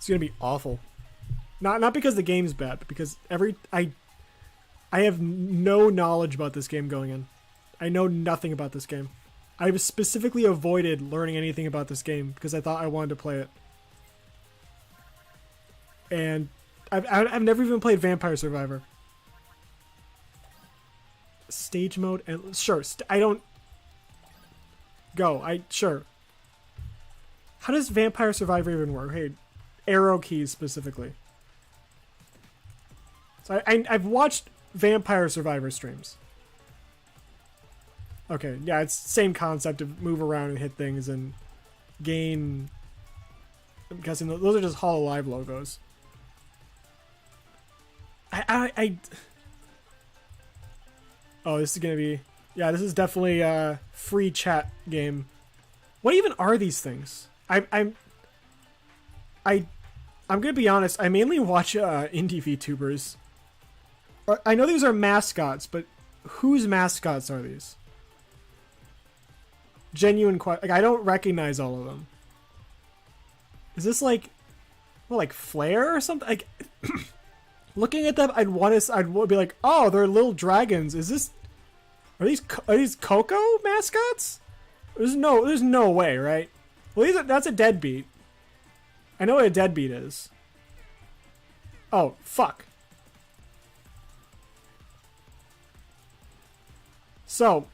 It's gonna be awful. Not because the game's bad, but because I have no knowledge about this game going in. I know nothing about this game. I specifically avoided learning anything about this game because I thought I wanted to play it. And I've never even played Vampire Survivor. Stage mode and sure, I don't go. Sure. How does Vampire Survivor even work? Hey, arrow keys specifically. So I've watched Vampire Survivor streams. Okay, yeah, it's same concept of move around and hit things and gain. I'm guessing those are just Hololive logos. Oh, this is gonna be. Yeah, this is definitely a free chat game. What even are these things? I'm gonna be honest. I mainly watch indie VTubers. I know these are mascots, but whose mascots are these? Genuine question. Like, I don't recognize all of them. Is this like, well, like Flare or something? Like, looking at them, I'd be like, oh, they're little dragons. Are these Coco mascots? There's no way, right? Well, that's a deadbeat. I know what a deadbeat is. Oh, fuck. So,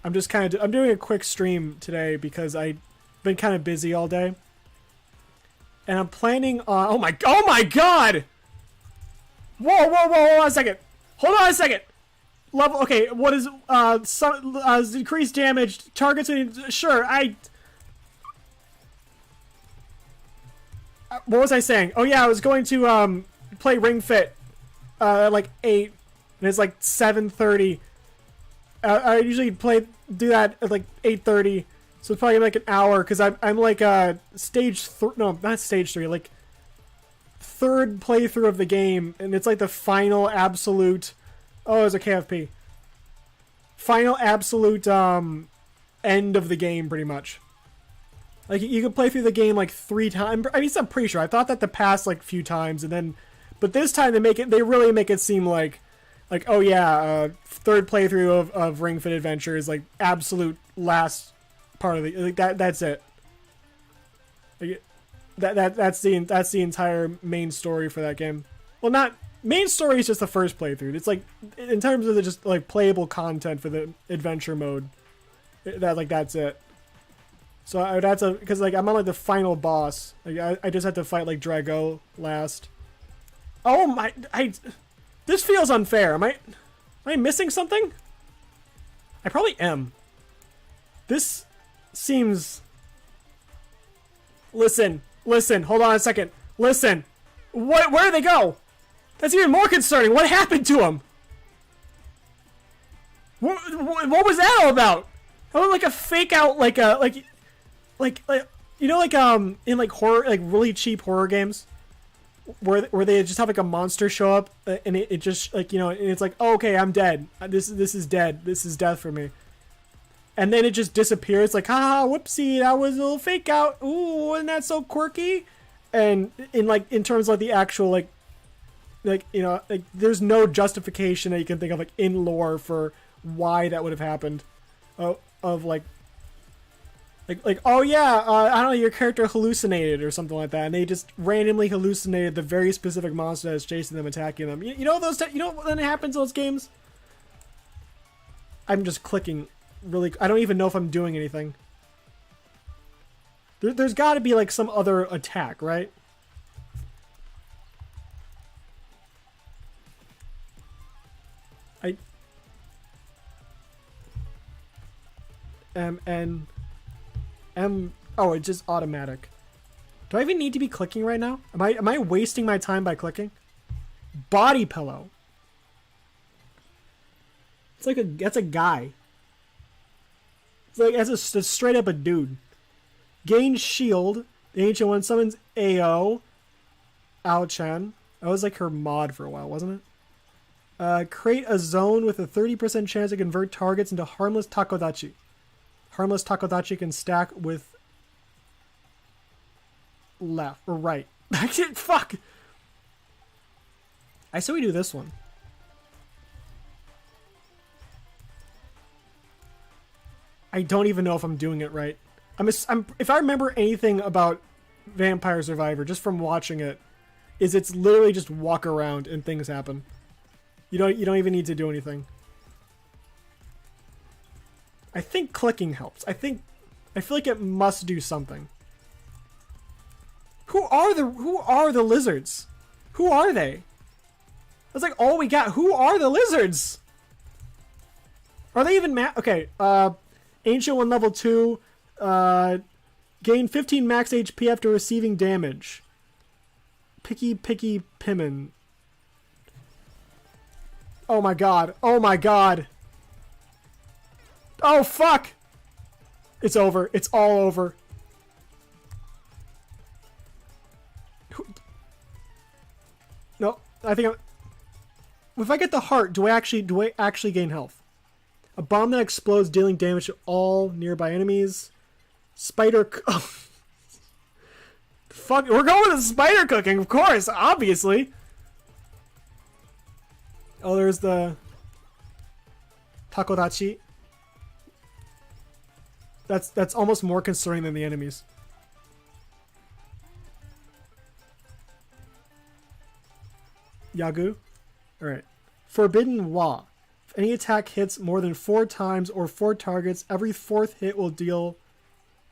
I'm doing a quick stream today because I've been kind of busy all day. And I'm planning on, oh my god! Hold on a second. Level, okay, what is, decreased damage, targets, sure, what was I saying? Oh yeah, I was going to, play Ring Fit, like 8, and it's like 7:30. I usually do that at like 8:30, so it's probably like an hour, because I'm like, not stage 3, like, third playthrough of the game, and it's like the final absolute, oh, it's a KFP. Final absolute, end of the game, pretty much. Like, you can play through the game like 3 times. I mean, I'm pretty sure. I thought that the past like few times, and then, but this time they really make it seem like, oh yeah, third playthrough of Ring Fit Adventure is like absolute last part of the, like that's it. Like, that's the entire main story for that game. Well, not main story is just the first playthrough. It's like, in terms of the just like playable content for the adventure mode, that's it. So that's because like I'm on like the final boss. Like I just had to fight like Drago last. Oh my! This feels unfair. Am I missing something? I probably am. This seems. Listen. Hold on a second. Listen. Where did they go? That's even more concerning. What happened to him? What was that all about? That was like a fake out, like you know, like in like horror, like really cheap horror games, where they just have like a monster show up, and it just like, you know, and it's like, oh, okay, I'm dead. This is dead. This is death for me. And then it just disappears. Like, haha, whoopsie, that was a little fake out. Ooh, isn't that so quirky? And in terms of like the actual like you know, like there's no justification that you can think of like in lore for why that would have happened. Of like oh yeah, I don't know, your character hallucinated or something like that, and they just randomly hallucinated the very specific monster that's chasing them, attacking them. You know you know when it happens in those games? I'm just clicking really. I don't even know if I'm doing anything. There's got to be like some other attack, right? Oh, it's just automatic. Do I even need to be clicking right now? Am I wasting my time by clicking? Body pillow. It's like that's a guy. It's like that's a straight up a dude. Gain shield. The ancient one summons AO. Ao-chan. That was like her mod for a while, wasn't it? Create a zone with a 30% chance to convert targets into harmless takodachi. Harmless takodachi can stack with left or right. I did fuck. I say we do this one. I don't even know if I'm doing it right. If I remember anything about Vampire Survivor just from watching it, is it's literally just walk around and things happen. You don't even need to do anything. I think clicking helps. I feel like it must do something. Who are the lizards? Who are they? That's like all we got. Who are the lizards? Are they even okay, Ancient One level 2, gain 15 max HP after receiving damage. Picky Pimmon. Oh my god. Oh my god. Oh fuck! It's over. It's all over. No, I think if I get the heart, do I actually gain health? A bomb that explodes, dealing damage to all nearby enemies. Spider. Oh. Fuck, we're going with the spider cooking, of course, obviously. Oh, there's the Takodachi. That's almost more concerning than the enemies. Yagu? Alright. Forbidden Wa. If any attack hits more than 4 times or 4 targets, every 4th hit will deal...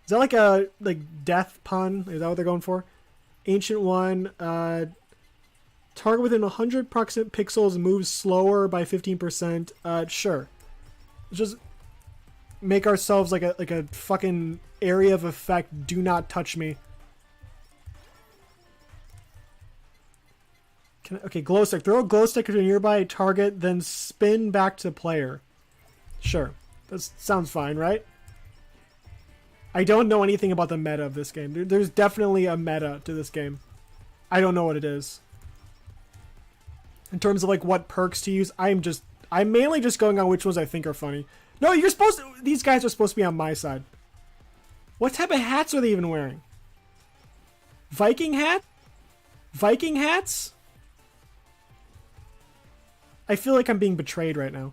Is that like a death pun? Is that what they're going for? Ancient One. Target within 100 approximate pixels moves slower by 15%. Sure. Let's just make ourselves like a fucking area of effect. Do not touch me. Okay, glow stick. Throw a glow stick to a nearby target, then spin back to player. Sure. That sounds fine, right? I don't know anything about the meta of this game. There's definitely a meta to this game. I don't know what it is. In terms of like what perks to use, I'm mainly just going on which ones I think are funny. No, you're supposed to, these guys are supposed to be on my side. What type of hats are they even wearing? Viking hat? Viking hats? I feel like I'm being betrayed right now.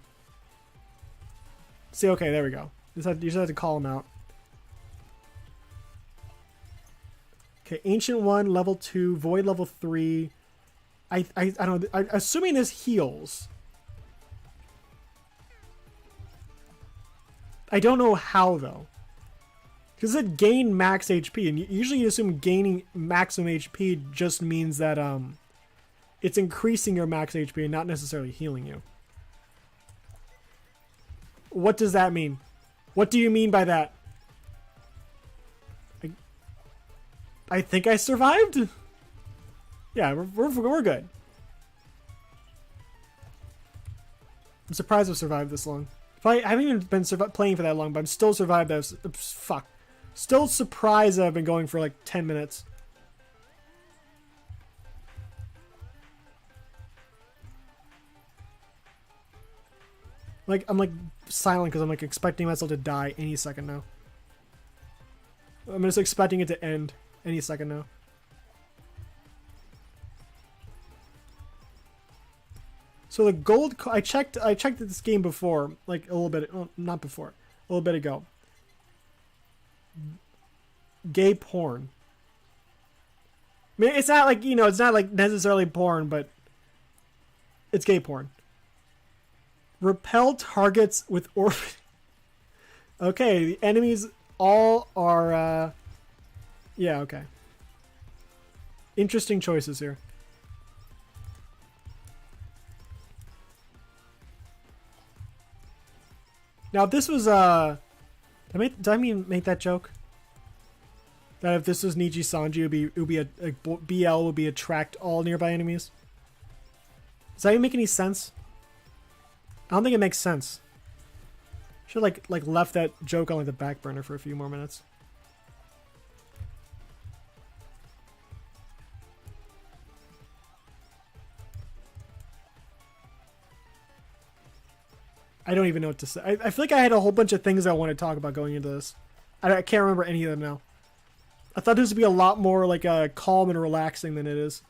See, okay, there we go. You just have to call them out. Okay, Ancient One, level 2, Void level 3. I don't know. Assuming this heals. I don't know how, though. Because it gained max HP, and usually you assume gaining maximum HP just means that it's increasing your max HP and not necessarily healing you. What does that mean? What do you mean by that? I think I survived? Yeah, we're good. I'm surprised I've survived this long. I haven't even been playing for that long, but I'm still survived. Fuck. Still surprised that I've been going for like 10 minutes. Like, I'm like silent because I'm like expecting myself to die any second now. I'm just expecting it to end any second now. So the gold, I checked this game before, like a little bit, well, not before, a little bit ago. Gay porn. I mean, it's not like, you know, it's not like necessarily porn, but it's gay porn. Repel targets with orb. Okay, the enemies all are, yeah, okay. Interesting choices here. Now, if this was, did I mean make that joke? That if this was Niji Sanji, it would be a BL would be attract all nearby enemies? Does that even make any sense? I don't think it makes sense. Should like left that joke on like the back burner for a few more minutes. I don't even know what to say. I feel like I had a whole bunch of things I want to talk about going into this. I can't remember any of them now. I thought this would be a lot more like calm and relaxing than it is.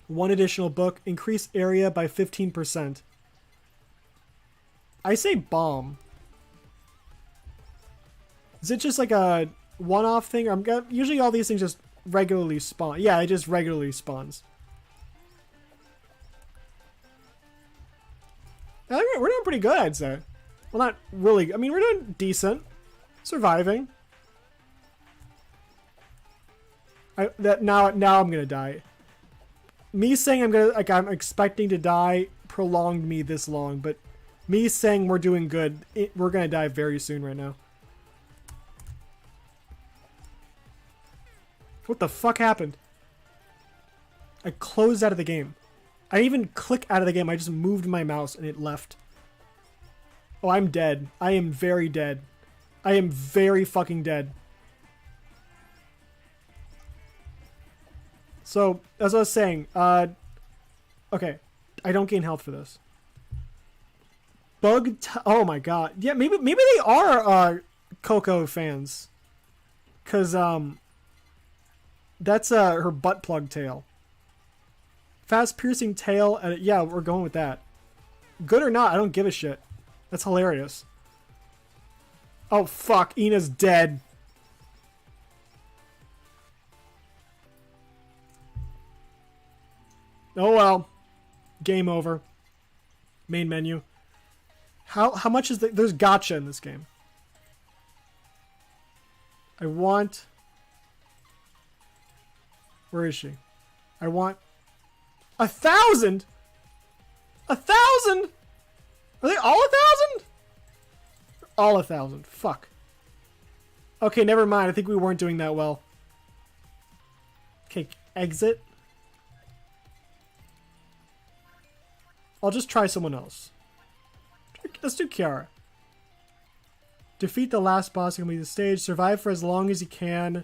One additional book. Increase area by 15%. I say bomb. Is it just like a one-off thing? Usually all these things just regularly spawn. Yeah, it just regularly spawns. I think we're doing pretty good, I'd say. Well, not really. I mean, we're doing decent. Surviving. Now I'm gonna die. Me saying I'm expecting to die prolonged me this long, but me saying we're doing good, we're gonna die very soon right now. What the fuck happened? I closed out of the game. I didn't even click out of the game. I just moved my mouse and it left. Oh, I'm dead. I am very dead. I am very fucking dead. So, as I was saying, okay. I don't gain health for this. Oh my god. Yeah, maybe they are, Coco fans. Cause, that's, her butt plug tail. Fast piercing tail, yeah, we're going with that. Good or not, I don't give a shit. That's hilarious. Oh fuck, Ina's dead. Oh well. Game over. Main menu. How much is there's gacha in this game. I want... Where is she? I want... 1,000? 1,000? Are they all 1,000? All 1,000. Fuck. Okay, never mind. I think we weren't doing that well. Okay, exit. I'll just try someone else. Let's do Kiara. Defeat the last boss to complete the stage. Survive for as long as you can.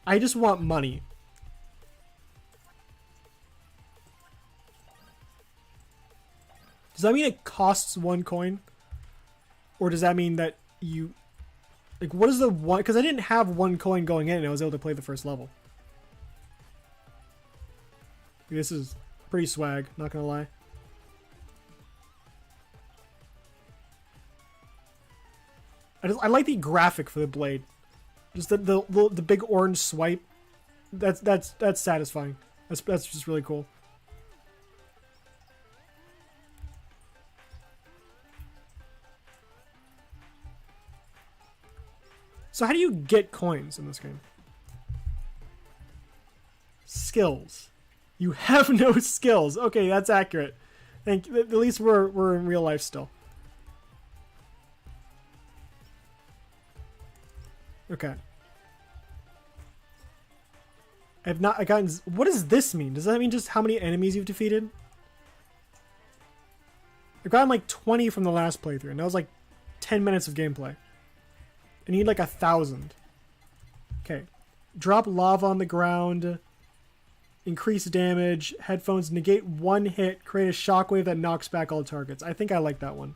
I just want money. Does that mean it costs 1 coin? Or does that mean that you... Like, what is the one... Because I didn't have 1 coin going in and I was able to play the first level. This is pretty swag, not gonna lie. I like the graphic for the blade. Just the big orange swipe. That's satisfying. That's just really cool. So how do you get coins in this game? Skills. You have no skills. Okay, that's accurate. Thank you. At least we're in real life still. Okay. I've gotten... What does this mean? Does that mean just how many enemies you've defeated? I've gotten like 20 from the last playthrough, and that was like 10 minutes of gameplay. I need like 1,000. Okay. Drop lava on the ground. Increase damage. Headphones negate 1 hit. Create a shockwave that knocks back all targets. I think I like that one.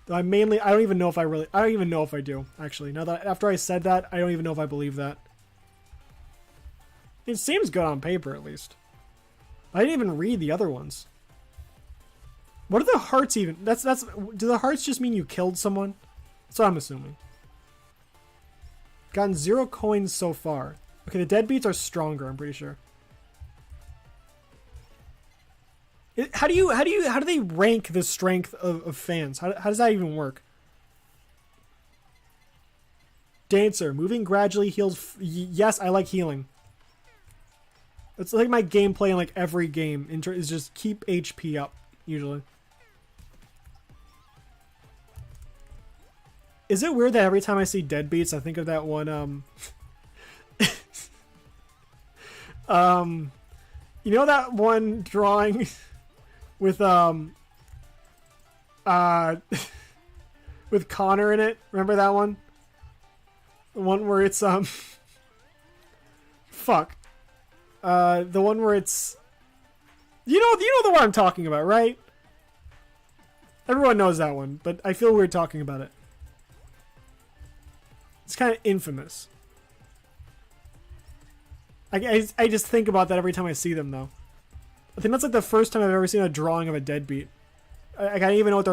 Though I don't even know if I don't even know if I do, actually. Now that after I said that, I don't even know if I believe that. It seems good on paper, at least. I didn't even read the other ones. What are the hearts even? Do the hearts just mean you killed someone? That's what I'm assuming. Gotten 0 coins so far. Okay, the deadbeats are stronger, I'm pretty sure. How do they rank the strength of fans? How does that even work? Dancer, moving gradually heals. Yes, I like healing. It's like my gameplay in like every game is just keep HP up usually. Is it weird that every time I see deadbeats, I think of that one you know that one drawing with with Connor in it? Remember that one? The one where it's fuck. The one where it's you know the one I'm talking about, right? Everyone knows that one, but I feel weird talking about it. It's kind of infamous. I just think about that every time I see them, though. I think that's like the first time I've ever seen a drawing of a deadbeat. I didn't even know what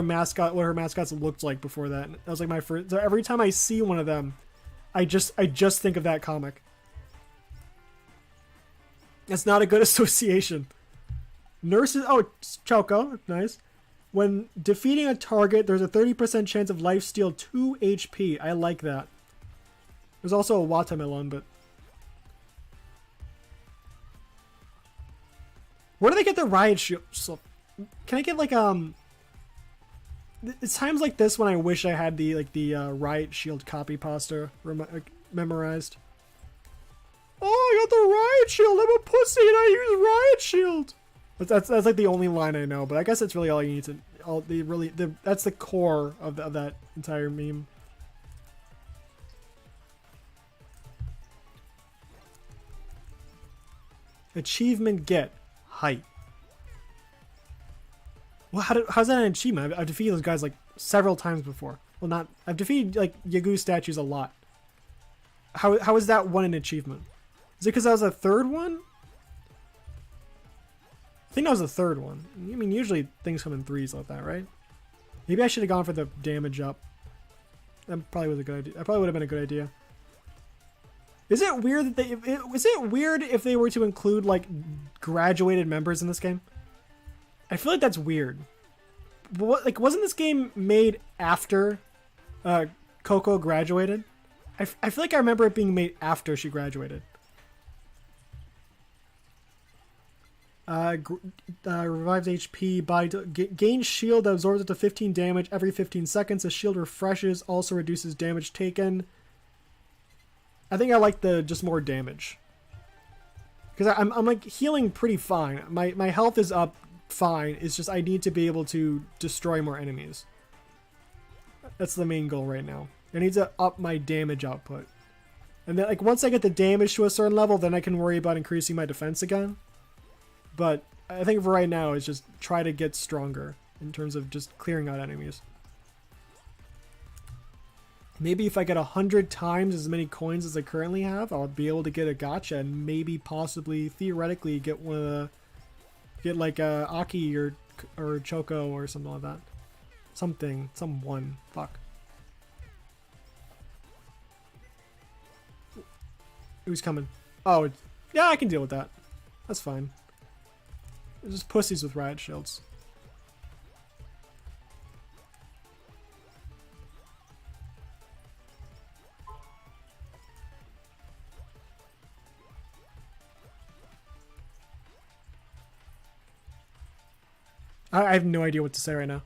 what her mascots looked like before that. That was like my first. So every time I see one of them, I just think of that comic. That's not a good association. Nurses. Oh, Choco, nice. When defeating a target, there's a 30% chance of lifesteal 2 HP. I like that. There's also a watermelon, but where do they get the riot shield? So, can I get like It's times like this when I wish I had the riot shield copy pasta memorized. Oh, I got the riot shield. I'm a pussy and I use riot shield. That's like the only line I know, but I guess that's really all you need to. That's the core of that entire meme. Achievement get height. Well, how's that an achievement? I've defeated those guys like several times before. Well, I've defeated like Yagoo statues a lot. How is that one an achievement? Is it because that was the third one? I think that was the third one. I mean, usually things come in threes like that, right? Maybe I should have gone for the damage up. That probably was a good idea. That probably would have been a good idea. Is it weird that is it weird if they were to include like graduated members in this game? I feel like that's weird. But like, wasn't this game made after Coco graduated? I feel like I remember it being made after she graduated. Revives HP by gains shield that absorbs up to 15 damage every 15 seconds. The shield refreshes, also reduces damage taken. I think I like the just more damage because I'm like healing pretty fine. My health is up fine. It's just I need to be able to destroy more enemies. That's the main goal right now. I need to up my damage output, and then like once I get the damage to a certain level, then I can worry about increasing my defense again. But I think for right now, it's just try to get stronger in terms of just clearing out enemies. Maybe if I get 100 times as many coins as I currently have, I'll be able to get a gacha and maybe possibly theoretically get one of the get like a Aki or Choco or something like that. Someone. Fuck. Who's coming? Oh, yeah, I can deal with that. That's fine. It's just pussies with riot shields. I have no idea what to say right now.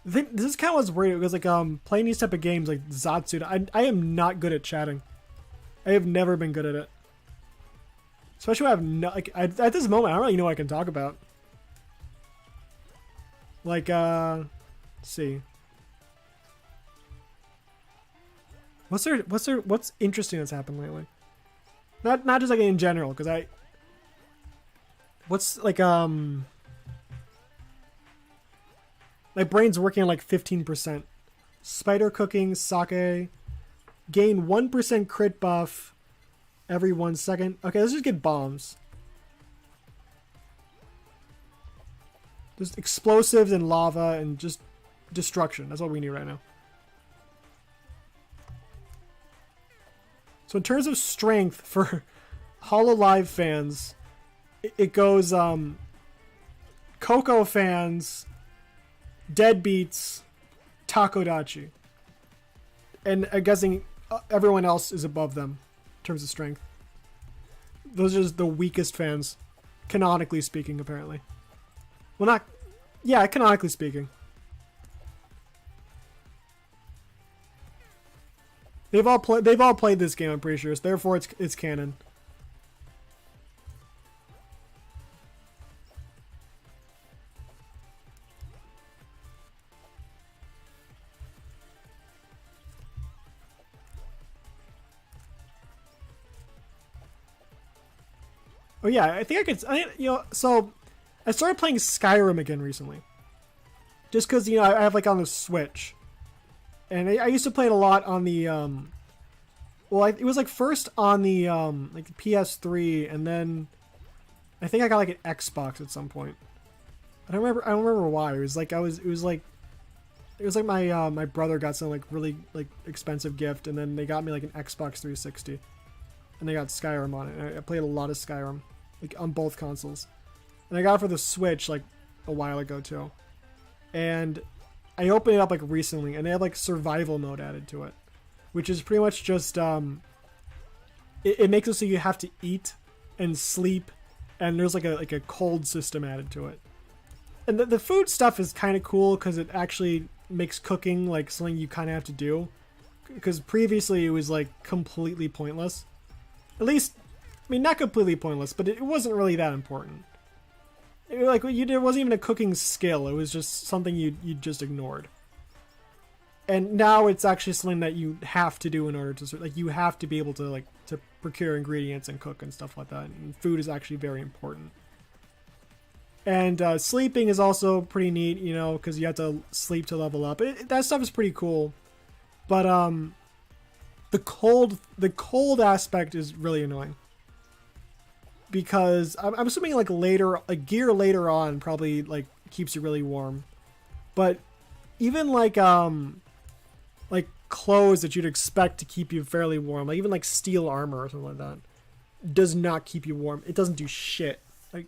This is kind of what's weird because like playing these type of games like Zatsuda, I am not good at chatting. I have never been good at it. Especially when I have no like at this moment I don't really know what I can talk about. Like let's see. What's interesting that's happened lately? Not just like in general, because what's like my brain's working at like 15%. Spider cooking, sake. Gain 1% crit buff every 1 second. Okay, let's just get bombs. Just explosives and lava and just destruction. That's what we need right now. So in terms of strength for Hololive fans, it goes Coco fans, Deadbeats, Takodachi. And I'm guessing everyone else is above them in terms of strength. Those are just the weakest fans, canonically speaking, apparently. Well, not... Yeah, canonically speaking. They've all played this game, I'm pretty sure, so therefore it's canon. Oh yeah, I think I could, so I started playing Skyrim again recently. Just because, I have like on the Switch. And I used to play it a lot on the, well, it was like first on the like the PS3, and then I think I got like an Xbox at some point. I don't remember why. It was like my my brother got some like really like expensive gift, and then they got me like an Xbox 360, and they got Skyrim on it. And I played a lot of Skyrim, like on both consoles, and I got it for the Switch like a while ago too. And I opened it up like recently, and they have like survival mode added to it, which is pretty much just it makes it so you have to eat and sleep, and there's like a cold system added to it. And the food stuff is kind of cool because it actually makes cooking like something you kind of have to do, because previously it was like completely pointless. At least, I mean, not completely pointless, but it wasn't really that important. It, like it wasn't even a cooking skill. It was just something you just ignored. And now it's actually something that you have to do in order to, like, you have to be able to like to procure ingredients and cook and stuff like that. And food is actually very important. And sleeping is also pretty neat, you know, because you have to sleep to level up. That stuff is pretty cool. But the cold aspect is really annoying. Because I'm assuming like gear later on probably like keeps you really warm. But even like clothes that you'd expect to keep you fairly warm, like even like steel armor or something like that, does not keep you warm. It doesn't do shit. Like,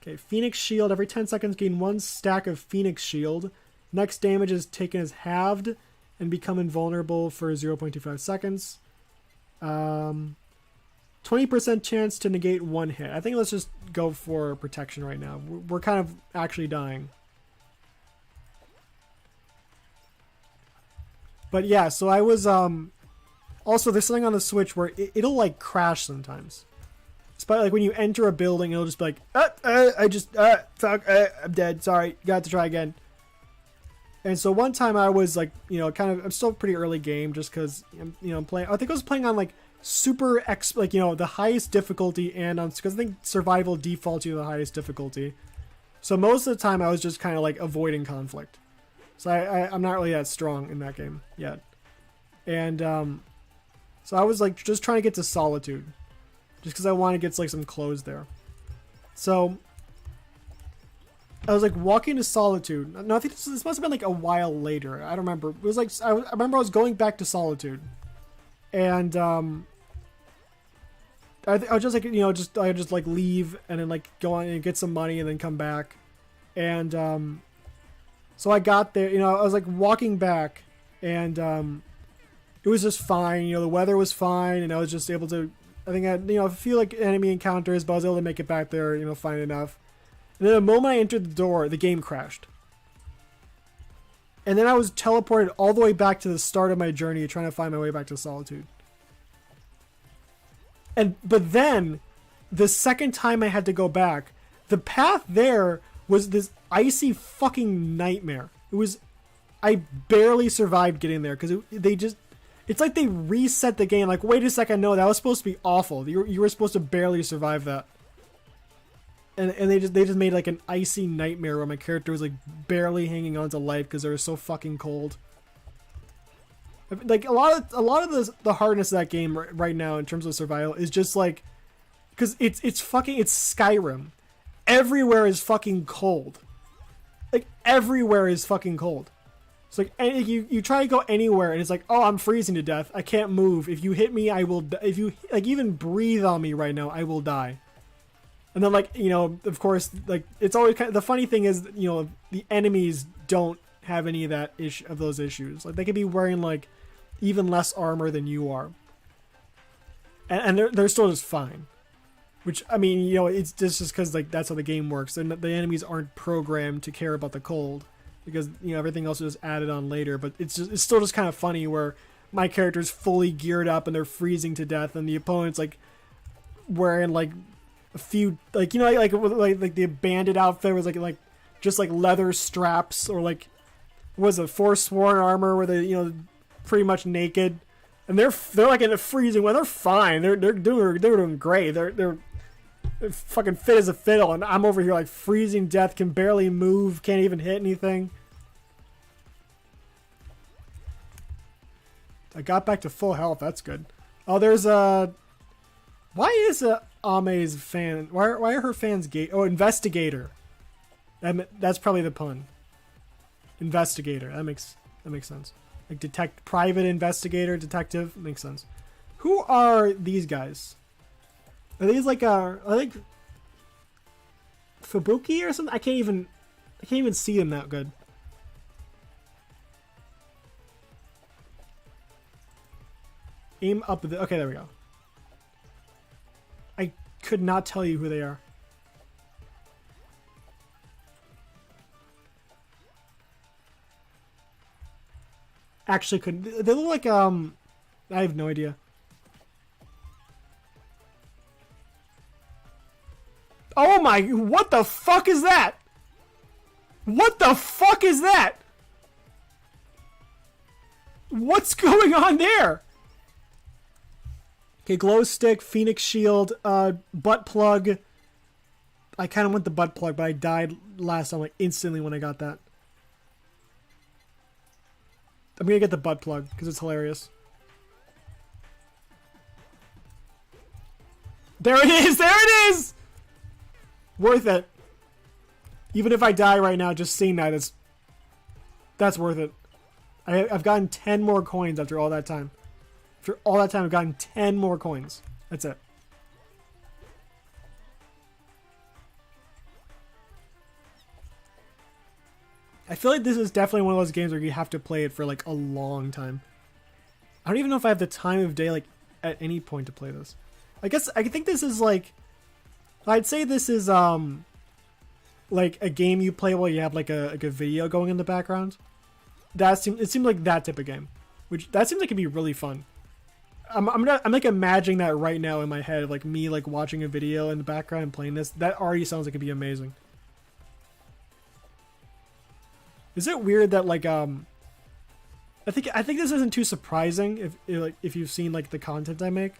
okay, Phoenix Shield. Every 10 seconds gain 1 stack of Phoenix Shield. Next damage is taken as halved and become invulnerable for 0.25 seconds. 20% chance to negate 1 hit. I think let's just go for protection right now. We're kind of actually dying. But yeah, so I was also there's something on the Switch where it'll like crash sometimes. But like when you enter a building, it'll just be like, I'm dead. Sorry, got to try again. And so one time I was like, you know, I'm still pretty early game just because, you know, I'm playing. I think I was playing on like like, you know, the highest difficulty, and on because I think survival defaults you to the highest difficulty. So most of the time I was just kind of like avoiding conflict. So I'm not really that strong in that game yet. And so I was like just trying to get to Solitude, just because I want to get like some clothes there. So I was like walking to Solitude. No, I think this must have been like a while later. I don't remember. It was like I remember I was going back to Solitude, and I was just like, you know, I just like leave and then like go on and get some money and then come back, and so I got there. You know, I was like walking back, and it was just fine. You know, the weather was fine, and I was just able to. I think I, you know, feel like enemy encounters, but I was able to make it back there, you know, fine enough. And then the moment I entered the door, the game crashed. And then I was teleported all the way back to the start of my journey, trying to find my way back to Solitude. But then, the second time I had to go back, the path there was this icy fucking nightmare. I barely survived getting there, because it's like they reset the game. Like, wait a second, no, that was supposed to be awful. You were supposed to barely survive that. And they just made like an icy nightmare where my character was like barely hanging on to life because they were so fucking cold. Like a lot of the hardness of that game right now in terms of survival is just like, because it's Skyrim. Everywhere is fucking cold. Like everywhere is fucking cold. It's like, and you try to go anywhere and it's like, oh, I'm freezing to death. I can't move. If you hit me, I will. If you like even breathe on me right now, I will die. And then, like, you know, of course, like, it's always kind of, the funny thing is, you know, the enemies don't have any of that of those issues. Like, they could be wearing like even less armor than you are, and they're still just fine. Which, I mean, you know, it's just because like that's how the game works, and the enemies aren't programmed to care about the cold, because, you know, everything else is added on later. But it's still just kind of funny where my character's fully geared up and they're freezing to death, and the opponent's like wearing like a few, like, you know, like the bandit outfit was like just like leather straps, or like was a Forsworn armor where they, you know, pretty much naked, and they're like in the freezing weather. They're fine. They're doing great. They're fucking fit as a fiddle, and I'm over here like freezing death, can barely move, can't even hit anything. I got back to full health. That's good. Oh, there's a... Why is Ame's fan... Why are her fans gay? Oh, investigator. That's probably the pun. Investigator. That makes sense. Like private investigator, detective. Makes sense. Who are these guys? Are these like Fubuki or something? I can't even see them that good. Aim up. Okay, there we go. I could not tell you who they are. Actually, couldn't. They look like I have no idea. Oh my! What the fuck is that? What the fuck is that? What's going on there? Okay, glow stick, phoenix shield, butt plug. I kind of want the butt plug, but I died last time like instantly when I got that. I'm gonna get the butt plug because it's hilarious. There it is! There it is! Worth it. Even if I die right now, just seeing that that's worth it. I've gotten 10 more coins after all that time. After all that time, I've gotten 10 more coins. That's it. I feel like this is definitely one of those games where you have to play it for like a long time. I don't even know if I have the time of day like at any point to play this. I think this is like, I'd say this is like a game you play while you have like a video going in the background. It seemed like that type of game, which that seems like it'd be really fun. I'm like imagining that right now in my head, like me like watching a video in the background and playing this. That already sounds like it'd be amazing. Is it weird that like I think this isn't too surprising if you've seen like the content I make,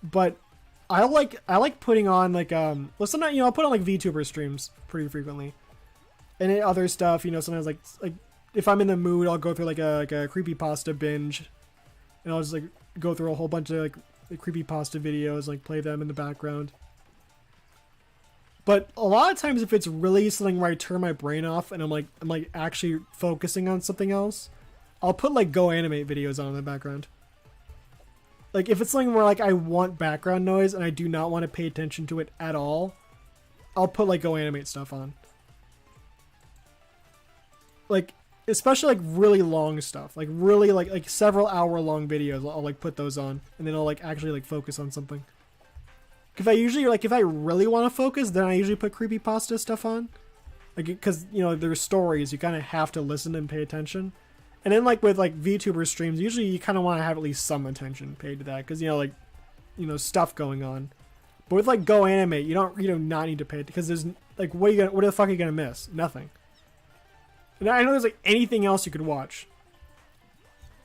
but I like putting on like well sometimes I'll put on like VTuber streams pretty frequently, and other stuff sometimes like if I'm in the mood I'll go through like a creepypasta binge, and I'll just like go through a whole bunch of like creepypasta videos, like play them in the background. But a lot of times if it's really something where I turn my brain off and I'm like actually focusing on something else, I'll put like Go Animate videos on in the background. Like if it's something where like I want background noise and I do not want to pay attention to it at all, I'll put like Go Animate stuff on. Like especially like really long stuff, like really like several hour long videos, I'll like put those on and then I'll like actually like focus on something. If I really want to focus, then I usually put creepypasta stuff on. Like, because, there's stories, you kind of have to listen and pay attention. And then, like, with, like, VTuber streams, usually you kind of want to have at least some attention paid to that. Because, stuff going on. But with, like, Go Animate, you don't not need to pay it. Because there's, like, what the fuck are you going to miss? Nothing. And I know there's, like, anything else you could watch.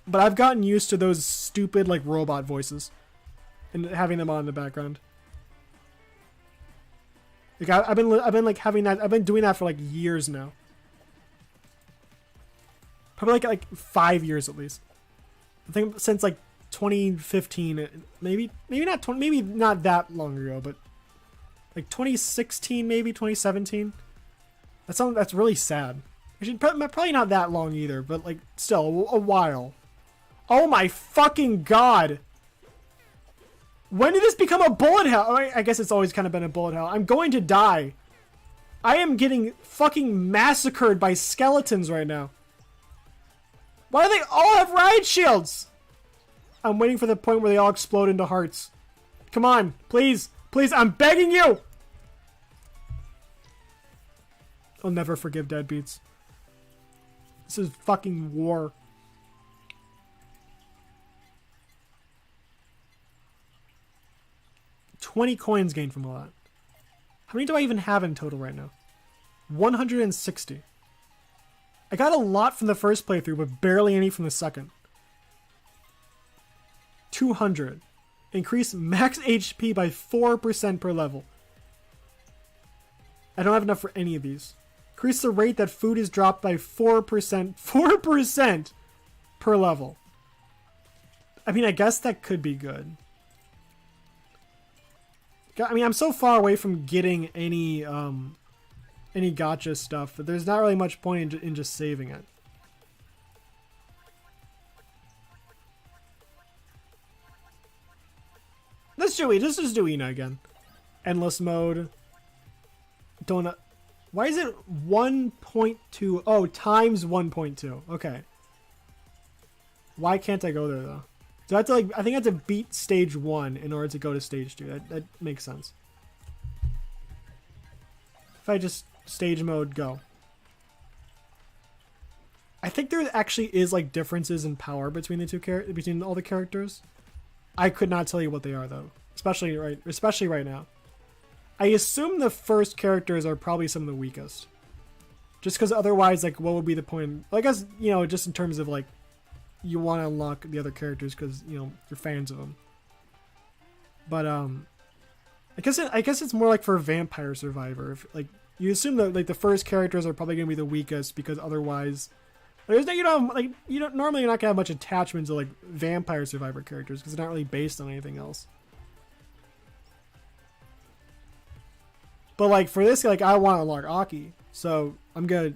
But I've gotten used to those stupid, like, robot voices. And having them on in the background. Like I've been like having that. I've been doing that for like years now. Probably like 5 years at least. I think since like 2015, maybe not that long ago, but like 2016, maybe 2017. That's really sad. Actually, probably not that long either, but like still a while. Oh my fucking god! When did this become a bullet hell? I guess it's always kind of been a bullet hell. I'm going to die. I am getting fucking massacred by skeletons right now. Why do they all have riot shields? I'm waiting for the point where they all explode into hearts. Come on, please. Please, I'm begging you. I'll never forgive deadbeats. This is fucking war. $20 coins gained from all that. How many do I even have in total right now? 160. I got a lot from the first playthrough, but barely any from the second. 200. Increase max HP by 4% per level. I don't have enough for any of these. Increase the rate that food is dropped by 4%. 4% per level. I mean, I guess that could be good. I mean, I'm so far away from getting any gacha stuff that there's not really much point in just saving it. This is do Ina again. Endless mode. Donut. Why is it 1.2? Oh, times 1.2. Okay. Why can't I go there though? So I have to I think I have to beat stage 1 in order to go to stage 2. That makes sense. If I just stage mode go. I think there actually is like differences in power between the between all the characters. I could not tell you what they are though, especially right now. I assume the first characters are probably some of the weakest. Just because otherwise, like, what would be the point? I guess, you know, just in terms of like, you want to unlock the other characters because, you know, you're fans of them. But I guess it's more like for Vampire Survivor. If, like, you assume that like the first characters are probably gonna be the weakest because otherwise, there's no, normally you're not gonna have much attachment to like Vampire Survivor characters because they're not really based on anything else. But like for this, like I want to unlock Aki, so I'm gonna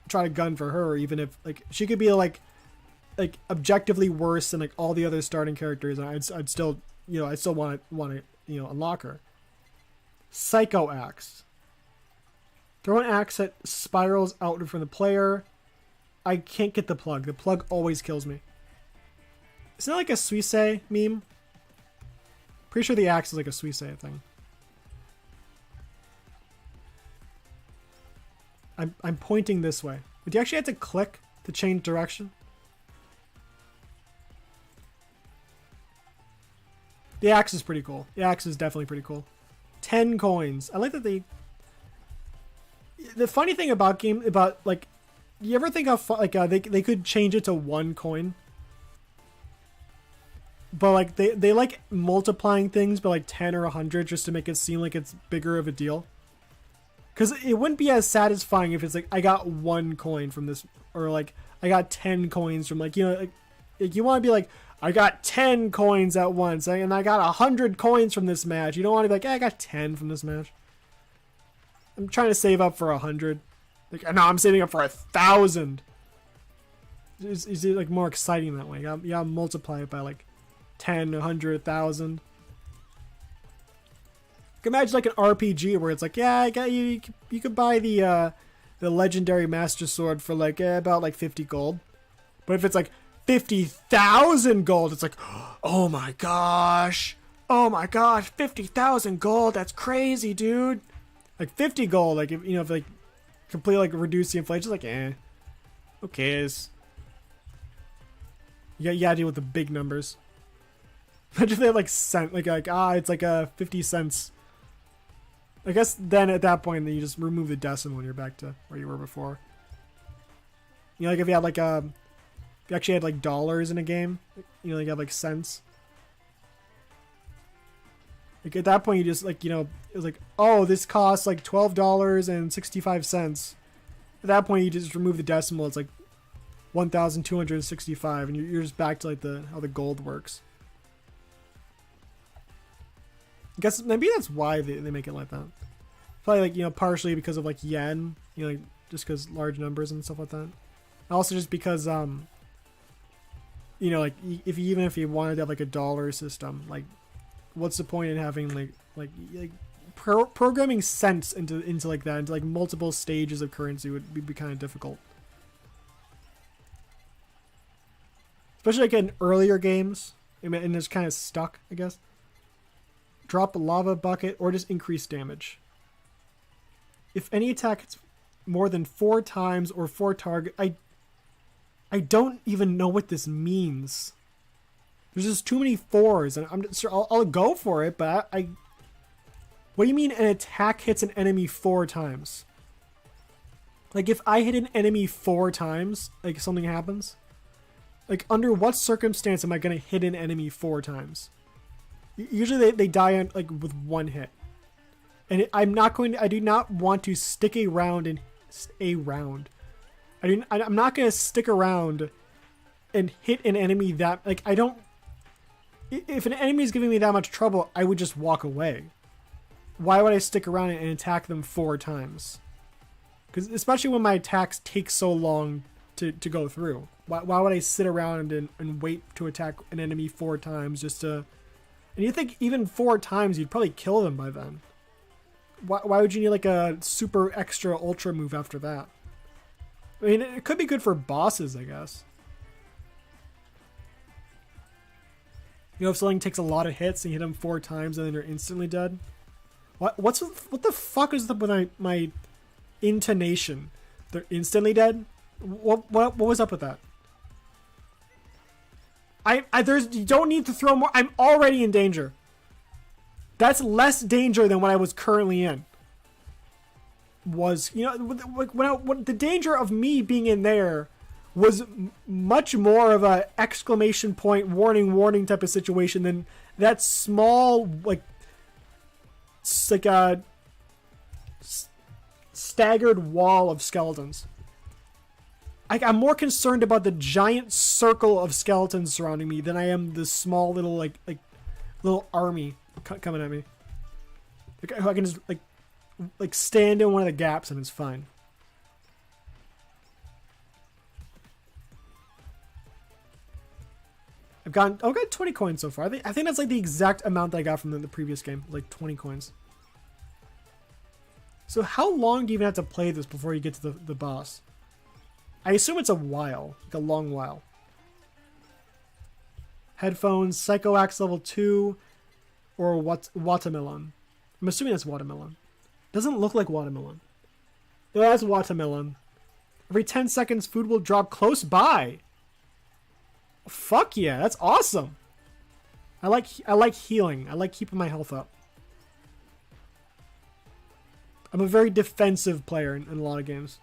try to gun for her, even if like she could be like objectively worse than like all the other starting characters, and I'd still, you know, I still want to you know, unlock her. Psycho Axe. Throw an axe that spirals outward from the player. I can't get the plug. The plug always kills me. Isn't that like a Suisei meme? Pretty sure the axe is like a Suisei thing. I'm pointing this way. Do you actually have to click to change direction? The axe is pretty cool. The axe is definitely pretty cool. 10 coins. I like that they... The funny thing about like... You ever think of like they could change it to 1 coin? But like they like multiplying things by like 10 or 100 just to make it seem like it's bigger of a deal. Because it wouldn't be as satisfying if it's like, I got 1 coin from this, or like, I got 10 coins from like, you know, like you want to be like, I got 10 coins at once, and I got 100 coins from this match. You don't want to be like, I got 10 from this match. I'm trying to save up for 100. Like, no, I'm saving up for 1,000. Is it like more exciting that way? You gotta multiply it by like 10, 100, 1,000. Imagine like an RPG where it's like, yeah, I got you could buy the legendary master sword for like about like 50 gold. But if it's like 50,000 gold, it's like, oh my gosh, 50,000 gold, that's crazy, dude. Like 50 gold, like if you know, if like completely like reduce the inflation, it's like, who cares? You gotta deal with the big numbers. Imagine if they had like cent, it's like 50 cents. I guess then at that point, then you just remove the decimal and you're back to where you were before. You know, like if you had like if you actually had like dollars in a game, you know, like you have like cents. Like at that point, you just like, you know, it was like, oh, this costs like $12.65. At that point, you just remove the decimal. It's like 1,265, and you're just back to like how the gold works. I guess maybe that's why they make it like that. Probably like, you know, partially because of like yen, you know, like just because large numbers and stuff like that. Also just because you know, like even if you wanted to have like a dollar system, like what's the point in having programming cents into like that, into like multiple stages of currency would be kind of difficult. Especially like in earlier games, and it's kind of stuck, I guess. Drop a lava bucket or just increase damage. If any attack hits more than 4 times or 4 target, I don't even know what this means. There's just too many 4s, and I'm just, I'll go for it, but I what do you mean an attack hits an enemy 4 times? Like if I hit an enemy 4 times, like something happens? Like under what circumstance am I gonna hit an enemy 4 times? Usually they die on, like with 1 hit, and I do not want to stick around. I'm not gonna stick around and hit an enemy that, like, I don't. If an enemy is giving me that much trouble, I would just walk away. Why would I stick around and attack them 4 times? Because especially when my attacks take so long to go through. Why would I sit around and wait to attack an enemy 4 times just to... And you think even 4 times you'd probably kill them by then. Why would you need like a super extra ultra move after that? I mean, it could be good for bosses, I guess. You know, if something takes a lot of hits and you hit them 4 times and then they're instantly dead. What the fuck is up with my intonation? They're instantly dead? What was up with that? You don't need to throw more. I'm already in danger. That's less danger than what I was currently in. Was, you know, when the danger of me being in there was much more of a exclamation point, warning type of situation than that small, like a staggered wall of skeletons. I'm more concerned about the giant circle of skeletons surrounding me than I am the small little like little army coming at me. Like, I can just like stand in one of the gaps and it's fine. I've got 20 coins so far. I think that's like the exact amount that I got from the previous game, like 20 coins. So how long do you even have to play this before you get to the boss? I assume it's a while, like a long while. Headphones, Psycho Axe level 2, or watermelon. I'm assuming that's watermelon. Doesn't look like watermelon. No, that's watermelon. Every 10 seconds, food will drop close by. Fuck yeah, that's awesome. I like healing. I like keeping my health up. I'm a very defensive player in a lot of games.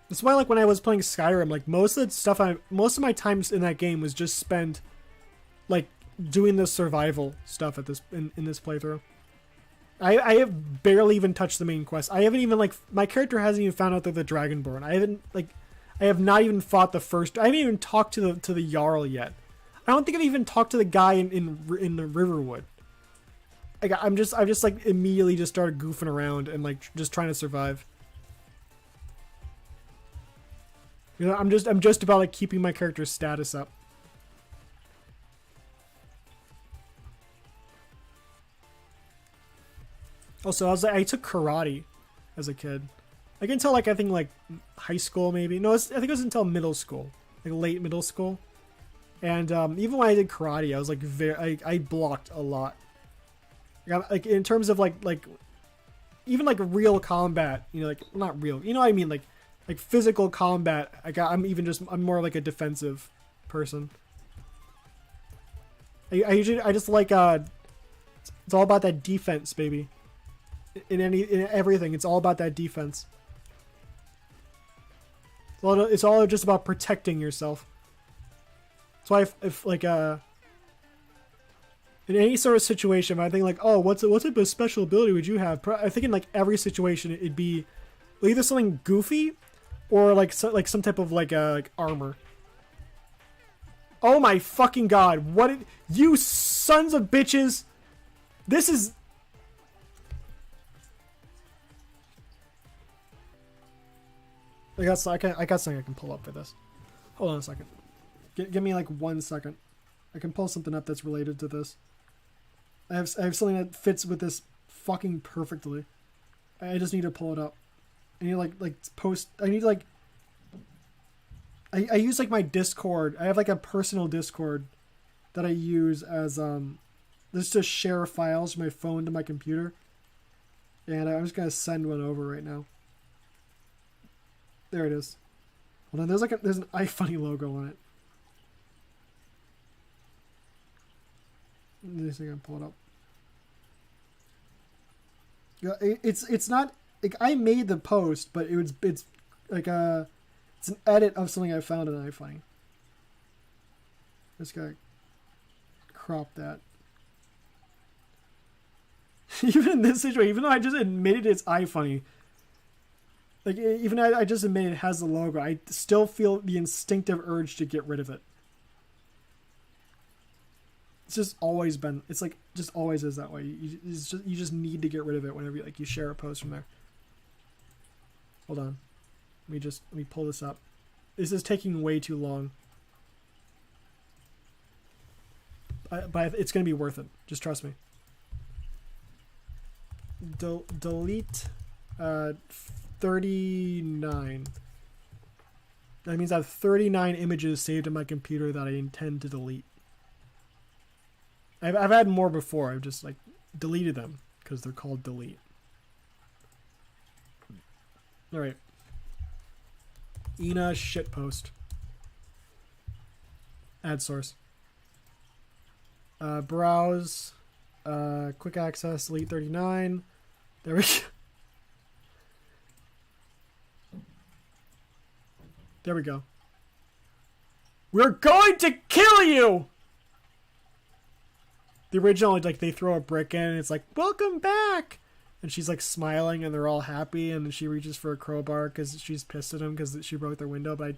That's why, like, when I was playing Skyrim, like, most of my time in that game was just spent, like, doing the survival stuff at in this playthrough. I have barely even touched the main quest. I haven't even, like, my character hasn't even found out they're the Dragonborn. I have not even fought the first. I haven't even talked to the Jarl yet. I don't think I've even talked to the guy in the Riverwood. Like, I'm just like immediately just started goofing around and like just trying to survive. You know, I'm just about like keeping my character's status up. Also, I took karate as a kid. Like until like I think like high school maybe. No, I think it was until middle school, like late middle school. And even when I did karate, I was like I blocked a lot. Like in terms of like even like real combat, you know, like not real, you know what I mean, like physical combat. I'm more like a defensive person. I just like it's all about that defense, baby. In everything, it's all about that defense. It's all just about protecting yourself. That's why if like in any sort of situation, I think like, oh, what type of special ability would you have? I think in like every situation it'd be either something goofy or like some type of like armor. Oh my fucking god! You sons of bitches! This is. I got something I can pull up for this. Hold on a second. Give me like 1 second. I can pull something up that's related to this. I have something that fits with this fucking perfectly. I just need to pull it up. I need like post. I need like. I use like my Discord. I have like a personal Discord that I use as just to share files from my phone to my computer. And I'm just gonna send one over right now. There it is. Hold on, there's an iFunny logo on it. Let me see if I can pull it up. Yeah, it's not like I made the post, but it's like it's an edit of something I found in iFunny. Just gotta crop that. Even in this situation, even though I just admitted it's iFunny, Like, even I just admit it has the logo, I still feel the instinctive urge to get rid of it. It's just always been, it's like, just always is that way. You just need to get rid of it whenever you share a post from there. Hold on. Let me pull this up. This is taking way too long. But it's going to be worth it. Just trust me. Delete 39. That means I have 39 images saved in my computer that I intend to delete. I've had more before. I've just like deleted them because they're called delete. All right. Ina shitpost. Add source. Browse. Quick access. Delete 39. There we go. There we go. We're going to kill you! The original, like, they throw a brick in and it's like, welcome back! And she's, like, smiling and they're all happy and then she reaches for a crowbar because she's pissed at him because she broke their window, but I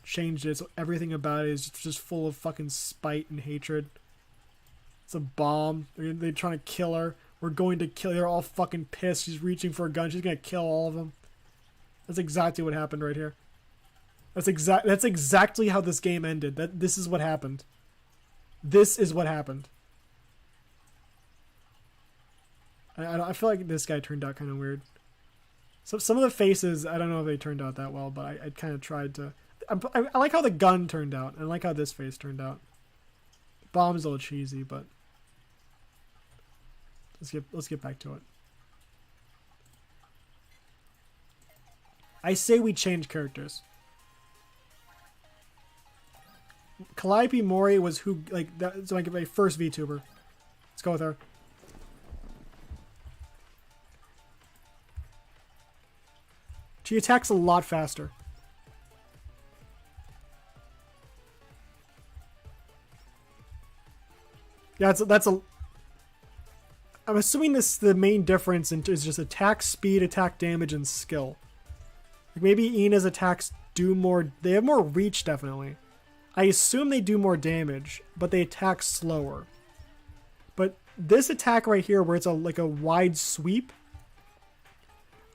changed it so everything about it is just full of fucking spite and hatred. It's a bomb. They're trying to kill her. We're going to kill her. They're all fucking pissed. She's reaching for a gun. She's gonna kill all of them. That's exactly what happened right here. That's exactly how this game ended. This is what happened. This is what happened. I feel like this guy turned out kind of weird. So some of the faces, I don't know if they turned out that well, but I kind of tried to. I like how the gun turned out. I like how this face turned out. Bomb's a little cheesy, but let's get back to it. I say we change characters. Calliope Mori was who, like, that's like my first VTuber. Let's go with her. She attacks a lot faster. Yeah, that's a. I'm assuming the main difference is just attack speed, attack damage, and skill. Like maybe Ina's attacks do more. They have more reach, definitely. I assume they do more damage, but they attack slower. But this attack right here, where it's like a wide sweep,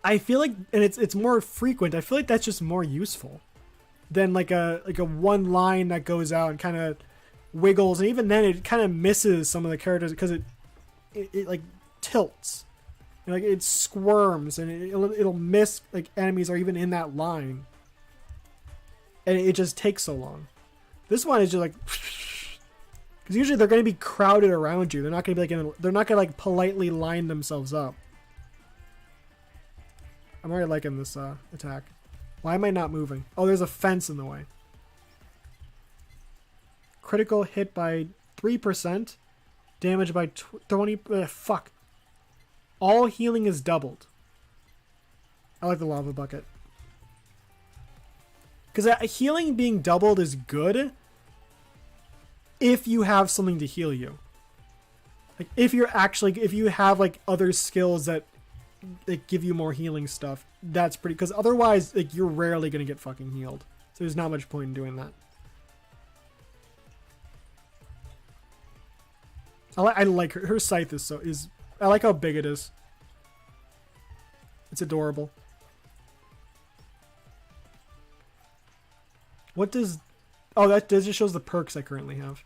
I feel like, and it's more frequent. I feel like that's just more useful than like a one line that goes out and kind of wiggles, and even then it kind of misses some of the characters because it like tilts, like it squirms, and it'll miss like enemies are even in that line, and it just takes so long. This one is just like, because usually they're going to be crowded around you. They're not going to be like, they're not going to like politely line themselves up. I'm already liking this attack. Why am I not moving? Oh, there's a fence in the way. Critical hit by 3%. Damage by 20. Fuck. All healing is doubled. I like the lava bucket. Because healing being doubled is good if you have something to heal you. Like if you have like other skills that give you more healing stuff, that's pretty. Because otherwise, like you're rarely gonna get fucking healed. So there's not much point in doing that. I like her. Her scythe is I like how big it is. It's adorable. What does... Oh, that just shows the perks I currently have.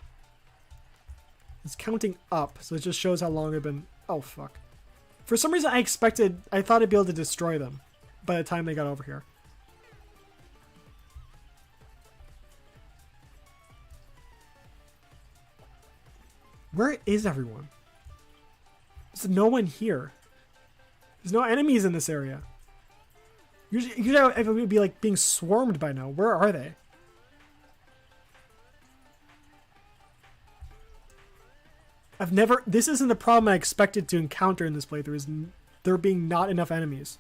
It's counting up, so it just shows how long I've been... Oh, fuck. For some reason, I thought I'd be able to destroy them by the time they got over here. Where is everyone? There's no one here. There's no enemies in this area. Usually I would be like being swarmed by now. Where are they? This isn't the problem I expected to encounter in this playthrough, is there being not enough enemies.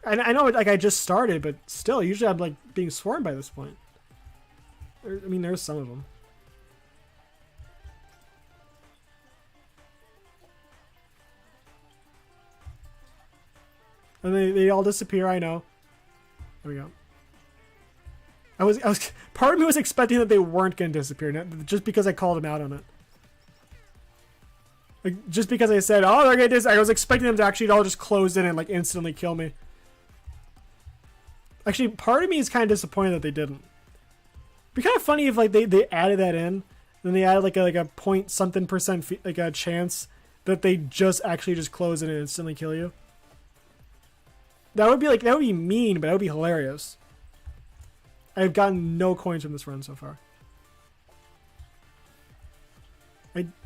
And I know, like, I just started, but still, usually I'm, like, being swarmed by this point. I mean, there's some of them. And they all disappear, I know. There we go. I was part of me was expecting that they weren't going to disappear, just because I called them out on it. Like, just because I said, oh, they're going to disappear, I was expecting them to actually all just close in and like instantly kill me. Actually, part of me is kind of disappointed that they didn't. It'd be kind of funny if like they added that in, then they added like a point something percent like a chance that they just actually just close in and instantly kill you. That would be mean, but that would be hilarious. I've gotten no coins from this run so far.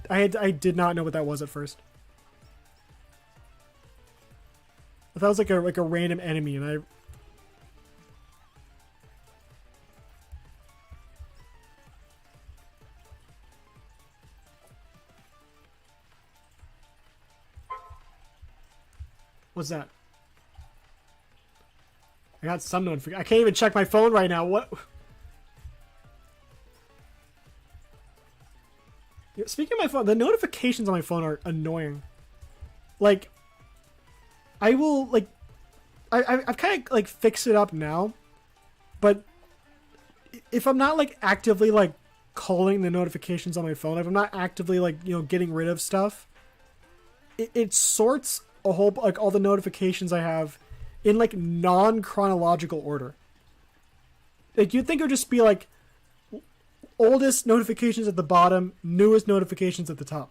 I did not know what that was at first. I thought it was like a random enemy, and I. What's that? I got some notification. I can't even check my phone right now. What? Yeah, speaking of my phone, the notifications on my phone are annoying. Like, I will like, I've kind of like fixed it up now, but if I'm not like actively like calling the notifications on my phone, if I'm not actively like getting rid of stuff, it sorts a whole like all the notifications I have in like non-chronological order. Like you'd think it would just be like oldest notifications at the bottom, newest notifications at the top.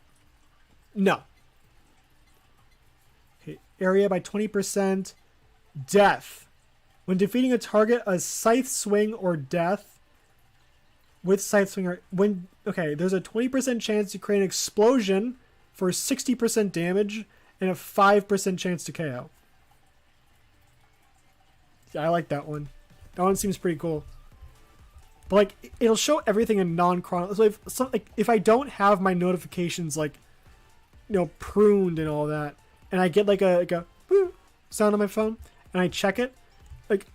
No. Okay, area by 20%. Death. When defeating a target, a scythe swing or death with scythe swing or there's a 20% chance to create an explosion for 60% damage and a 5% chance to KO. Yeah, I like that one. That one seems pretty cool. But like, it'll show everything in non-chronological. So if I don't have my notifications like, pruned and all that, and I get like a woo sound on my phone, and I check it, like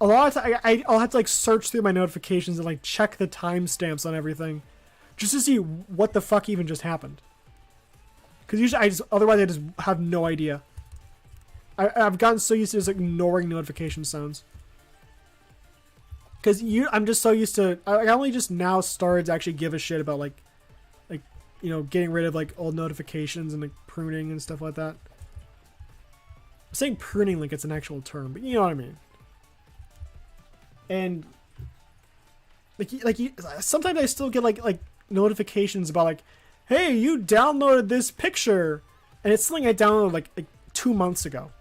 a lot of times I'll have to like search through my notifications and like check the timestamps on everything, just to see what the fuck even just happened. Because usually otherwise I just have no idea. I've gotten so used to just ignoring notification sounds. Because I'm just so used to. I only just now started to actually give a shit about like getting rid of like old notifications and like pruning and stuff like that. I'm saying pruning like it's an actual term, but you know what I mean. And sometimes I still get like notifications about like, hey, you downloaded this picture, and it's something I downloaded like 2 months ago,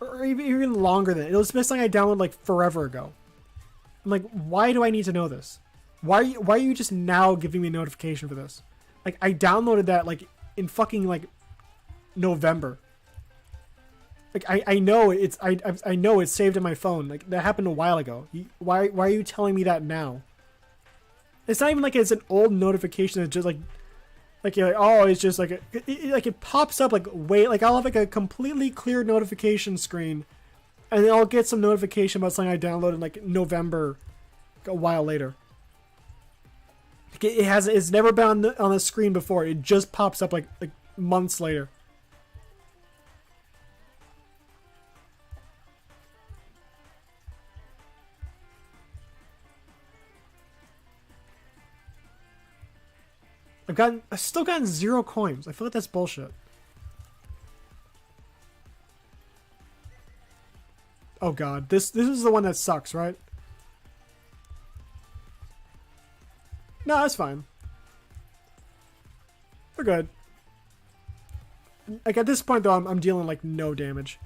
or even longer than it. It was something I downloaded like forever ago. I'm like, why do I need to know this? Why are you just now giving me a notification for this? Like, I downloaded that like in fucking like November. Like I know I know it's saved in my phone. Like that happened a while ago. Why are you telling me that now? It's not even like it's an old notification that's just like you're like, oh, it's just like it pops up like I'll have like a completely clear notification screen, and then I'll get some notification about something I downloaded in like November, a while later. Like it's never been on the screen before. It just pops up like months later. I've still gotten 0 coins. I feel like that's bullshit. Oh god, this is the one that sucks, right? No, that's fine. We're good. Like at this point though, I'm dealing like no damage.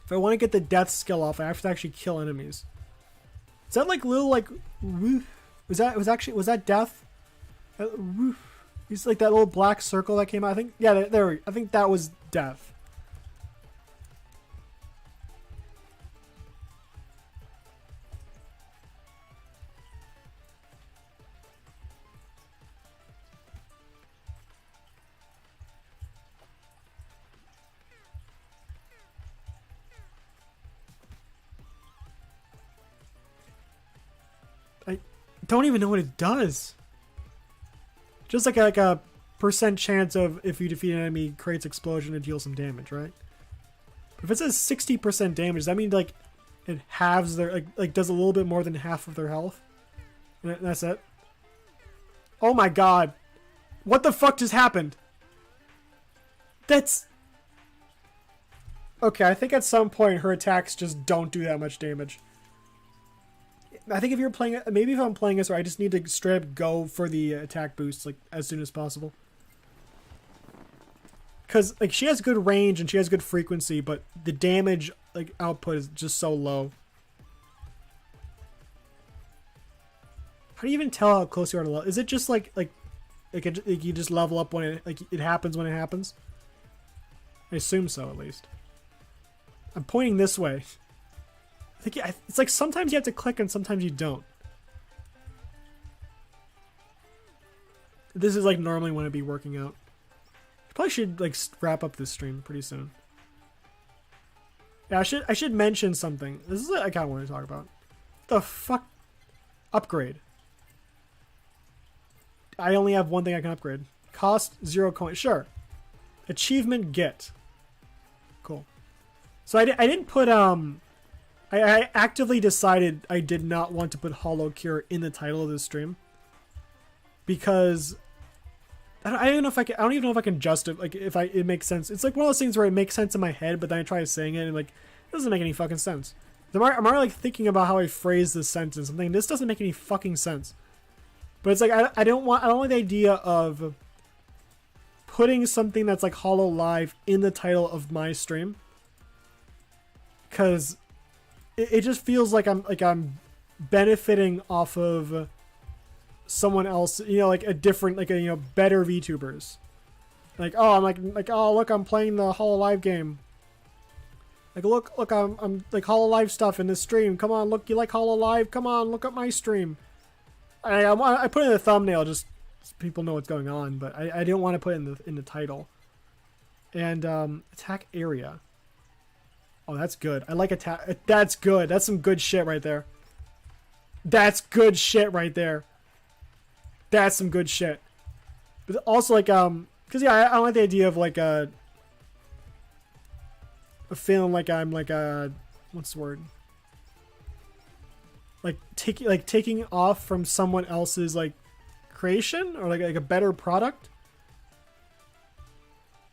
If I want to get the death skill off, I have to actually kill enemies. Is that like little like woof? Was that death? It's like that little black circle that came out. I think I think that was death. I don't even know what it does. Just like a percent chance of if you defeat an enemy creates explosion and deals some damage, right? But if it says 60% damage, does that mean like it halves their like does a little bit more than half of their health? And that's it. Oh my god. What the fuck just happened? That's... Okay, I think at some point her attacks just don't do that much damage. I think if you're playing it, maybe if I'm playing this, I just need to straight up go for the attack boost like as soon as possible. Because like she has good range and she has good frequency, but the damage like output is just so low. How do you even tell how close you are to level? Is it just like you just level up when it happens when it happens? I assume so, at least. I'm pointing this way. I think it's like sometimes you have to click and sometimes you don't. This is like normally when it'd be working out. I probably should like wrap up this stream pretty soon. Yeah, I should mention something. This is what I kind of want to talk about. The fuck? Upgrade. I only have one thing I can upgrade. Cost 0 coins. Sure. Achievement get. Cool. So I didn't put I actively decided I did not want to put Hollow Cure in the title of this stream because I don't even know if I can. I don't even know if I can justify like if it makes sense. It's like one of those things where it makes sense in my head, but then I try saying it and like it doesn't make any fucking sense. I'm already like thinking about how I phrase this sentence. I'm thinking this doesn't make any fucking sense. But it's like I don't like the idea of putting something that's like Hollow Live in the title of my stream because it just feels like I'm benefiting off of someone else, you know, like a different, like a, you know, better VTubers. Like, oh, I'm like, oh, look, I'm playing the Hollow Live game. Like, look, I'm like Hollow Live stuff in this stream. Come on, look, you like Hollow Live? Come on, look at my stream. I put it in the thumbnail just so people know what's going on, but I didn't want to put it in the title. And attack area. Oh, that's good. I like attack. That's good. That's some good shit right there. That's good shit right there. That's some good shit. But also like because yeah, I don't like the idea of like a feeling like I'm like a what's the word? Like taking off from someone else's like creation or like a better product.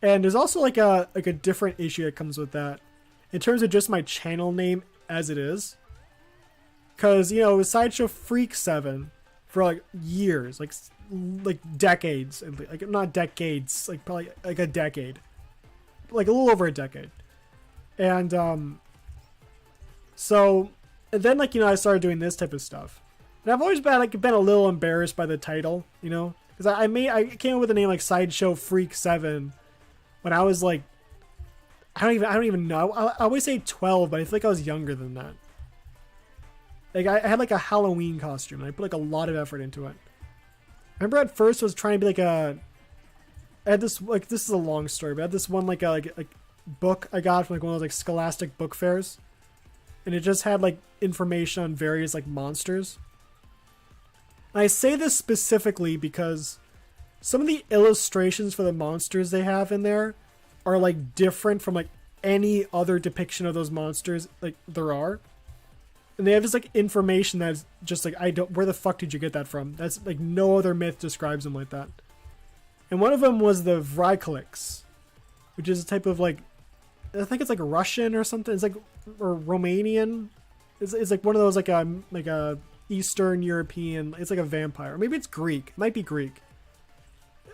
And there's also like a different issue that comes with that in terms of just my channel name as it is. Cause you know, with Sideshow Freak 7 for like years, like decades, like not decades, like probably like a decade, like a little over a decade. And so and then like, you know, I started doing this type of stuff, and I've always been a little embarrassed by the title, you know, because I came up with a name like Sideshow Freak 7 when I was like I don't even know. I always say 12, but I feel like I was younger than that. Like I had like a Halloween costume and I put like a lot of effort into it. I remember at first I was trying to be like I had this, like, this is a long story, but I had this one like book I got from like one of those like Scholastic book fairs, and it just had like information on various like monsters. And I say this specifically because some of the illustrations for the monsters they have in there are like different from like any other depiction of those monsters like there are. And they have this like information that's just like, where the fuck did you get that from? That's like no other myth describes them like that. And one of them was the Vryklex, which is a type of like, I think it's like Russian or something. It's like, or Romanian. It's like one of those like a Eastern European, it's like a vampire. Maybe it's Greek. It might be Greek.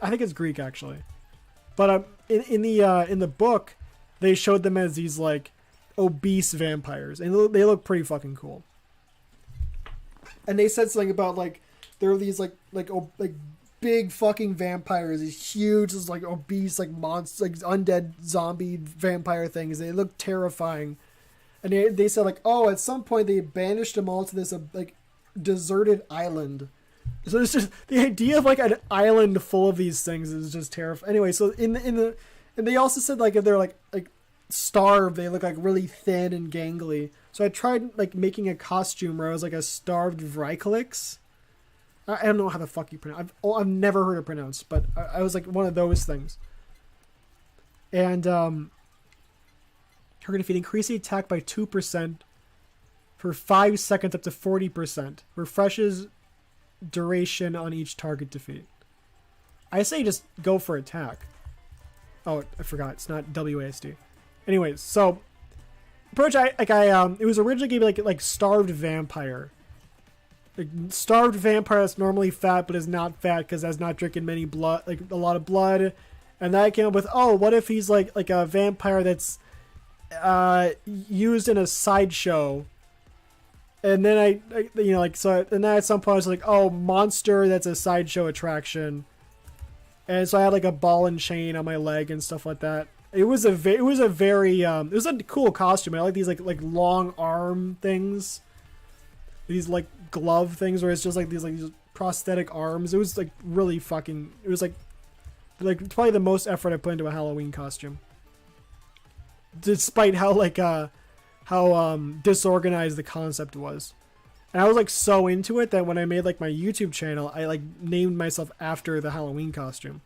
I think it's Greek actually. But in the book, they showed them as these like obese vampires, and they look pretty fucking cool. And they said something about like there are these like big fucking vampires, these huge, just like obese like monsters, like undead zombie vampire things. They look terrifying. And they said like, oh, at some point they banished them all to this like deserted island. So it's just the idea of like an island full of these things is just terrifying. Anyway, so and they also said like if they're like starved, they look like really thin and gangly. So I tried like making a costume where I was like a starved Vryklex, I don't know how the fuck you pronounce. I've never heard it pronounced, but I was like one of those things. And target defeat, increase the attack by 2% for 5 seconds up to 40%. Refreshes duration on each target defeat. I say just go for attack. Oh, I forgot. It's not WASD. Anyways, so approach it was originally gonna be like starved vampire. Like starved vampire that's normally fat but is not fat because has not drinking many blood, like a lot of blood. And then I came up with, oh, what if he's like a vampire that's used in a sideshow. And then I you know, like, so, and then at some point I was like, oh, monster that's a sideshow attraction. And so I had like a ball and chain on my leg and stuff like that. It was a very it was a cool costume. I like these like long arm things, these like glove things where it's just like these prosthetic arms. It was like really fucking. It was like probably the most effort I put into a Halloween costume, despite how disorganized the concept was. And I was like so into it that when I made like my YouTube channel, I like named myself after the Halloween costume.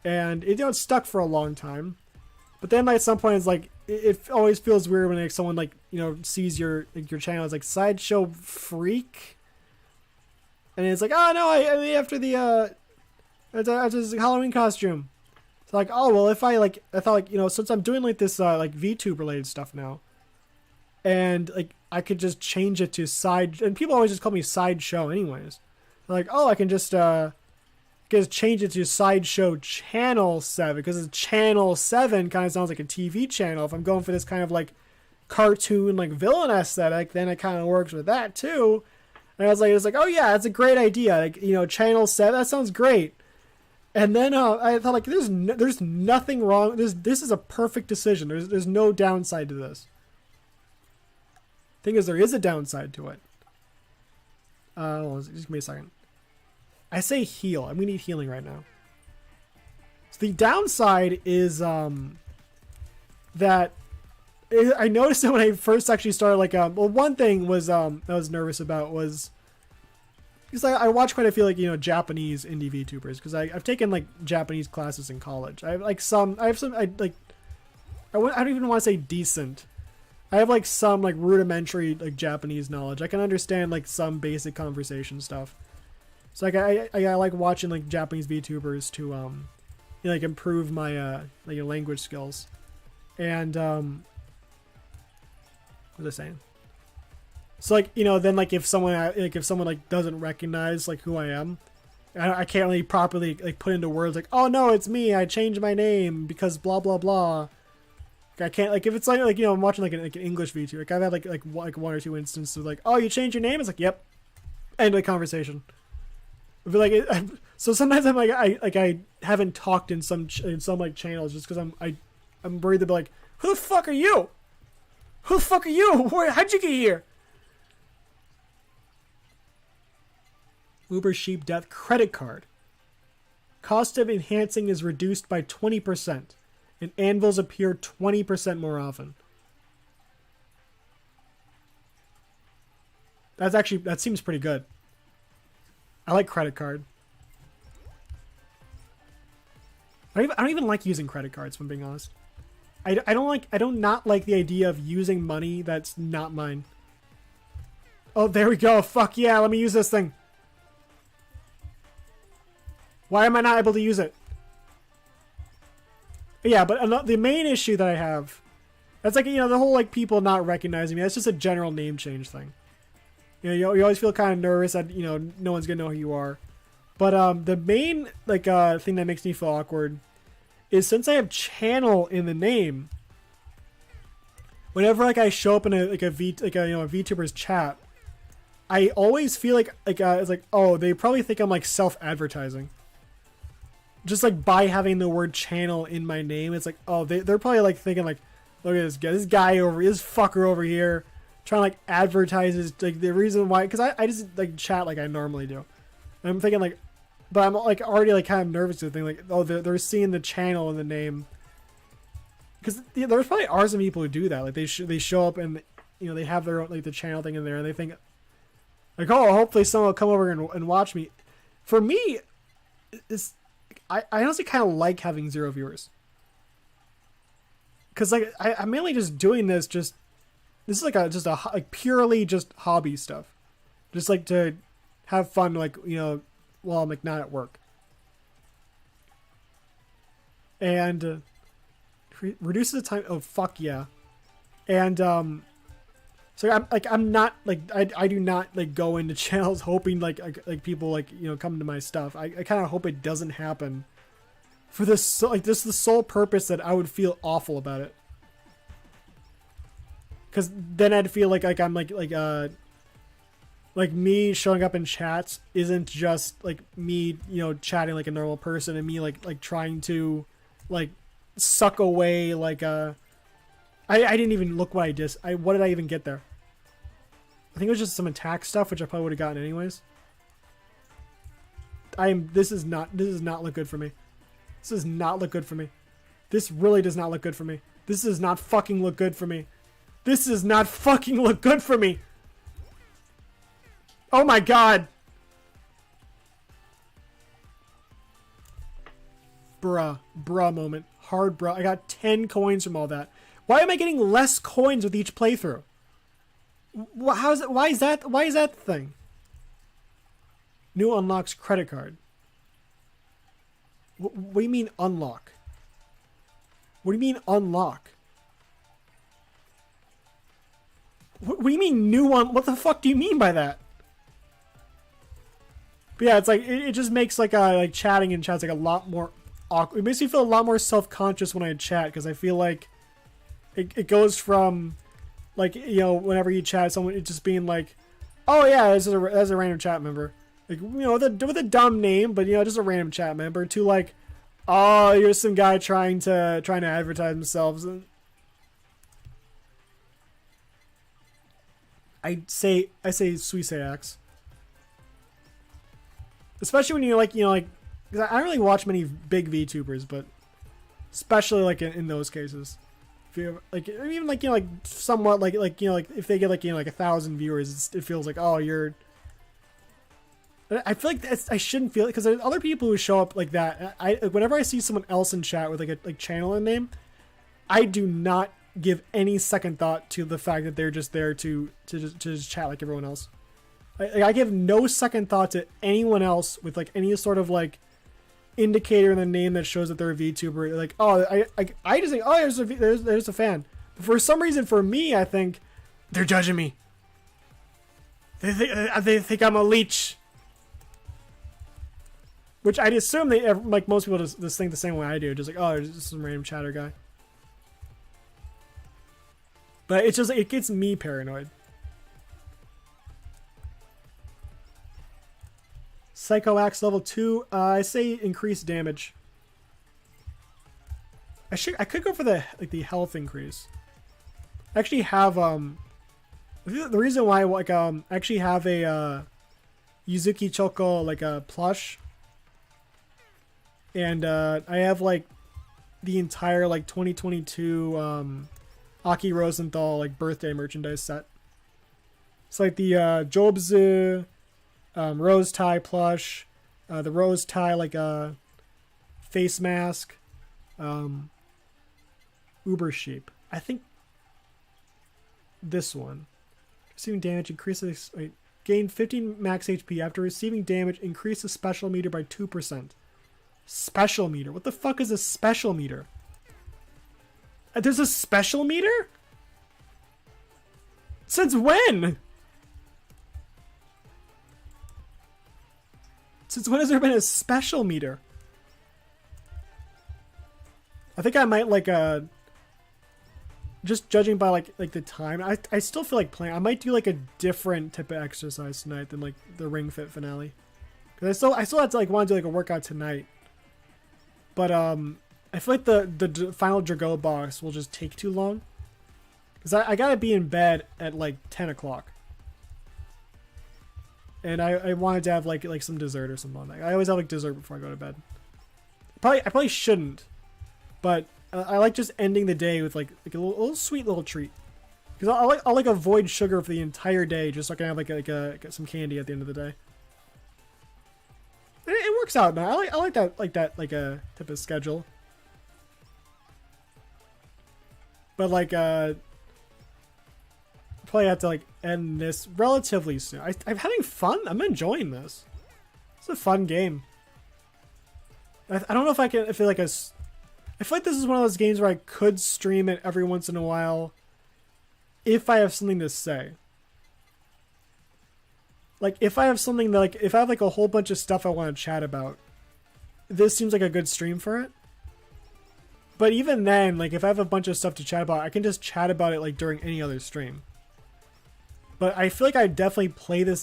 And it, you know, it stuck for a long time. But then at some point it's like it always feels weird when like someone like, you know, sees your channel as like Sideshow Freak. And it's like, oh no, I mean after the after this Halloween costume. It's like, oh well, if I thought like, you know, since I'm doing like this like VTube related stuff now, and like I could just change it to side, and people always just call me Sideshow anyways. They're like, oh, I can just change it to Sideshow Channel 7 because it's Channel 7 kind of sounds like a TV channel. If I'm going for this kind of like cartoon like villain aesthetic, then it kind of works with that too. And I was like, oh yeah, that's a great idea. Like, you know, Channel 7, that sounds great. And then I thought like, there's nothing wrong. This is a perfect decision. There's no downside to this. Thing is, there is a downside to it. Just give me a second. I say heal. I'm gonna need healing right now. So the downside is that I noticed that when I first actually started, like, well, one thing was I was nervous about was because I watch quite a few like, you know, Japanese indie VTubers because I've taken like Japanese classes in college. I don't even want to say decent. I have like some like rudimentary like Japanese knowledge. I can understand like some basic conversation stuff. So like I like watching like Japanese VTubers to you know, like improve my like language skills. And what was I saying? So like, you know, then like if someone like doesn't recognize like who I am, I can't really properly like put into words like, oh no, it's me. I changed my name because blah blah blah. I can't, like, if it's like you know, I'm watching like an English VTuber, like I've had like one or two instances of like, oh, you changed your name? It's like, yep, end of the conversation. But like, so sometimes I'm like, I haven't talked in some like channels just because I'm worried to be like, who the fuck are you? Who the fuck are you? How'd you get here? Uber Sheep Death credit card. Cost of enhancing is reduced by 20%. And anvils appear 20% more often. That seems pretty good. I like credit card. I don't even like using credit cards, if I'm being honest. I don't not like the idea of using money that's not mine. Oh, there we go. Fuck yeah, let me use this thing. Why am I not able to use it? Yeah, but the main issue that I have, that's like, you know, the whole like people not recognizing me, that's just a general name change thing. You know, you always feel kind of nervous that, you know, no one's gonna know who you are. But the main like thing that makes me feel awkward is since I have channel in the name, whenever like I show up in a VTuber's chat, I always feel like it's like, oh, they probably think I'm like self-advertising. Just like by having the word channel in my name, it's like, oh, they're probably like thinking like, look at this guy over, this fucker over here trying to like advertise his, like the reason why, because I just like chat like I normally do. And I'm thinking like, but I'm like already like kind of nervous to think like, oh, they're seeing the channel in the name. Because there's probably are some people who do that, like they show up and, you know, they have their like the channel thing in there and they think, Like, oh, hopefully someone will come over and watch me. For me, I honestly kind of like having 0 viewers. Because, like, I'm mainly just doing this this is like like purely just hobby stuff. Just like to have fun, like, you know, while I'm like not at work. And reduces the time. Oh, fuck yeah. And, so I'm not like I do not like go into channels hoping like people like, you know, come to my stuff. I kind of hope it doesn't happen for this, like, this is the sole purpose that I would feel awful about it, because then I'd feel like I'm like me showing up in chats isn't just like me, you know, chatting like a normal person, and me like trying to like suck away like I didn't even look what I did. What did I even get there? I think it was just some attack stuff, which I probably would have gotten anyways. This does not look good for me. This does not look good for me. This really does not look good for me. This does not fucking look good for me. This does not fucking look good for me. Oh my god. Bruh moment. Hard bruh. I got 10 coins from all that. Why am I getting less coins with each playthrough? How is it? Why is that the thing? New unlocks credit card. What do you mean unlock? What do you mean unlock? What do you mean new one? What the fuck do you mean by that? But yeah, it's like it just makes like chatting in chats like a lot more awkward. It makes me feel a lot more self-conscious when I chat, because I feel like it goes from like, you know, whenever you chat someone, it just being like, oh yeah, that's a random chat member, like, you know, with a dumb name, but, you know, just a random chat member, to like, oh, you're some guy trying to advertise themselves. And I say Suisax. Especially when you're like, you know, like, because I don't really watch many big VTubers, but especially like in those cases, if you like, even like, you know, like somewhat like you know, like if they get like, you know, like 1,000 viewers, it feels like, oh, you're. I feel like I shouldn't feel it, because there's other people who show up like that. Whenever I see someone else in chat with like a channel and name, I do not give any second thought to the fact that they're just there to just chat like everyone else. I give no second thought to anyone else with like any sort of like indicator in the name that shows that they're a VTuber. Like, oh, I just think, oh, there's a fan. But for some reason, for me, I think they're judging me. They think I'm a leech. Which I'd assume they, like most people, just think the same way I do. Just like, oh, there's just some random chatter guy. But it's just, it gets me paranoid. Psycho Axe level 2. I say increased damage. I could go for the health increase. I actually have the reason why, like, I actually have a Yuzuki Choco, like a plush. And I have like the entire like 2022 Aki Rosenthal like birthday merchandise set. It's like the Jobzu Rose tie plush, the Rose tie like a face mask, Uber sheep. I think this one. Receiving damage increases. Wait, gain 15 max HP after receiving damage. Increase the special meter by 2%. Special meter? What the fuck is a special meter? There's a special meter? Since when? Since when has there been a special meter? I think I might like just judging by like the time, I still feel like playing. I might do like a different type of exercise tonight than like the Ring Fit finale. Cause I still have to like want to do like a workout tonight. But I feel like the final Drago box will just take too long. Because I gotta be in bed at like 10 o'clock. And I wanted to have like some dessert or something like that. I always have like dessert before I go to bed. I probably shouldn't. But I like just ending the day with like a little sweet little treat. Because I'll like avoid sugar for the entire day just so I can have like some candy at the end of the day. It works out, man. I like that like a type of schedule. But like probably have to like end this relatively soon. I'm having fun. I'm enjoying this. It's a fun game. I don't know if I can. I feel like I feel like this is one of those games where I could stream it every once in a while if I have something to say. Like if I have something that, like if I have like a whole bunch of stuff I want to chat about, this seems like a good stream for it. But even then, like if I have a bunch of stuff to chat about, I can just chat about it like during any other stream. But I feel like I definitely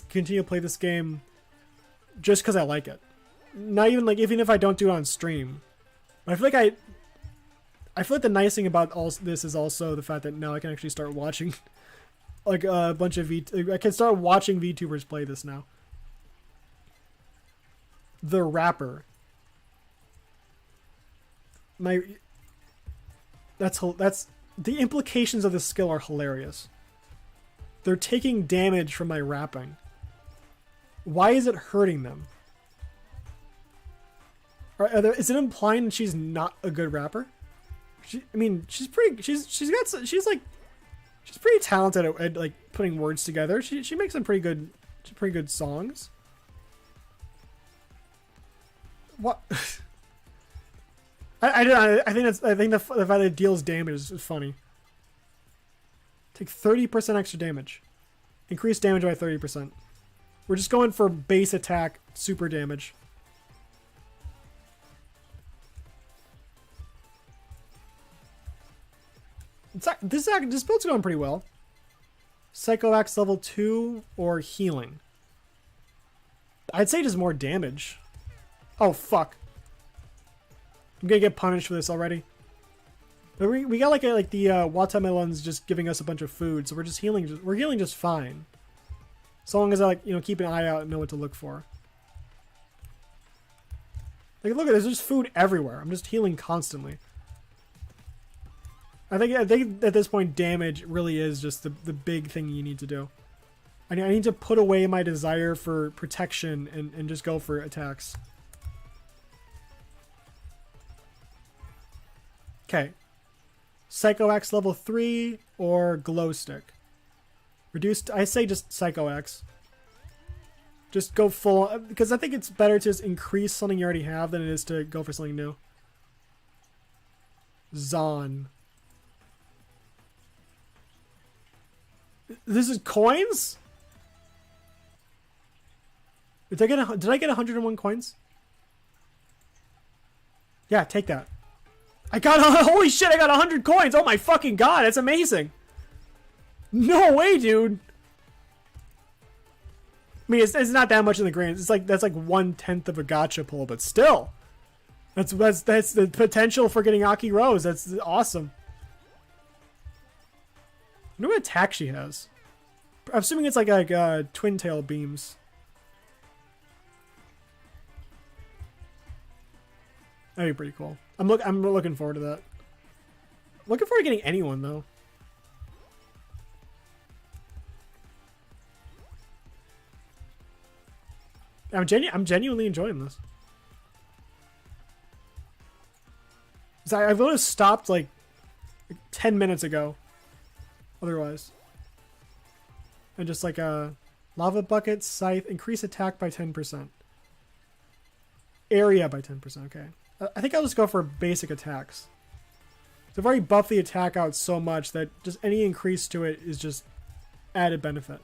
continue to play this game just because I like it. Not even like, even if I don't do it on stream. But I feel like I feel like the nice thing about all this is also the fact that now I can actually start watching like a bunch of I can start watching VTubers play this now. The Rapper. That's the implications of this skill are hilarious. They're taking damage from my rapping. Why is it hurting them? Is it implying that she's not a good rapper? She's pretty talented at like putting words together. She makes some pretty good songs. What? I think the fact that it deals damage is funny. Take 30% extra damage. Increase damage by 30%. We're just going for base attack, super damage. This build's going pretty well. Psycho Axe level 2 or healing. I'd say just more damage. Oh fuck. I'm gonna get punished for this already. But we got like the watermelons just giving us a bunch of food, so we're just healing. We're healing just fine. So long as I keep an eye out and know what to look for. Like look at this, there's just food everywhere. I'm just healing constantly. I think at this point damage really is just the big thing you need to do. I need to put away my desire for protection and just go for attacks. Okay. Psycho Axe level 3 or Glow Stick. Reduced, I say just Psycho Axe. Just go full, because I think it's better to just increase something you already have than it is to go for something new. Zon. This is coins? Did I get 101 coins? Yeah, take that. I got, holy shit, I got 100 coins. Oh my fucking god, that's amazing. No way, dude. I mean, it's not that much in the grand. It's like, that's like 1/10 of a gacha pull, but still. That's the potential for getting Aki Rose. That's awesome. I wonder what attack she has. I'm assuming it's like twin tail beams. That'd be pretty cool. I'm looking forward to that. Looking forward to getting anyone though. I'm genuinely enjoying this. I would have stopped like 10 minutes ago. Otherwise. And just like a lava bucket, scythe, increase attack by 10%. Area by 10%, okay. I think I'll just go for basic attacks. So I've already buffed the attack out so much that just any increase to it is just added benefit.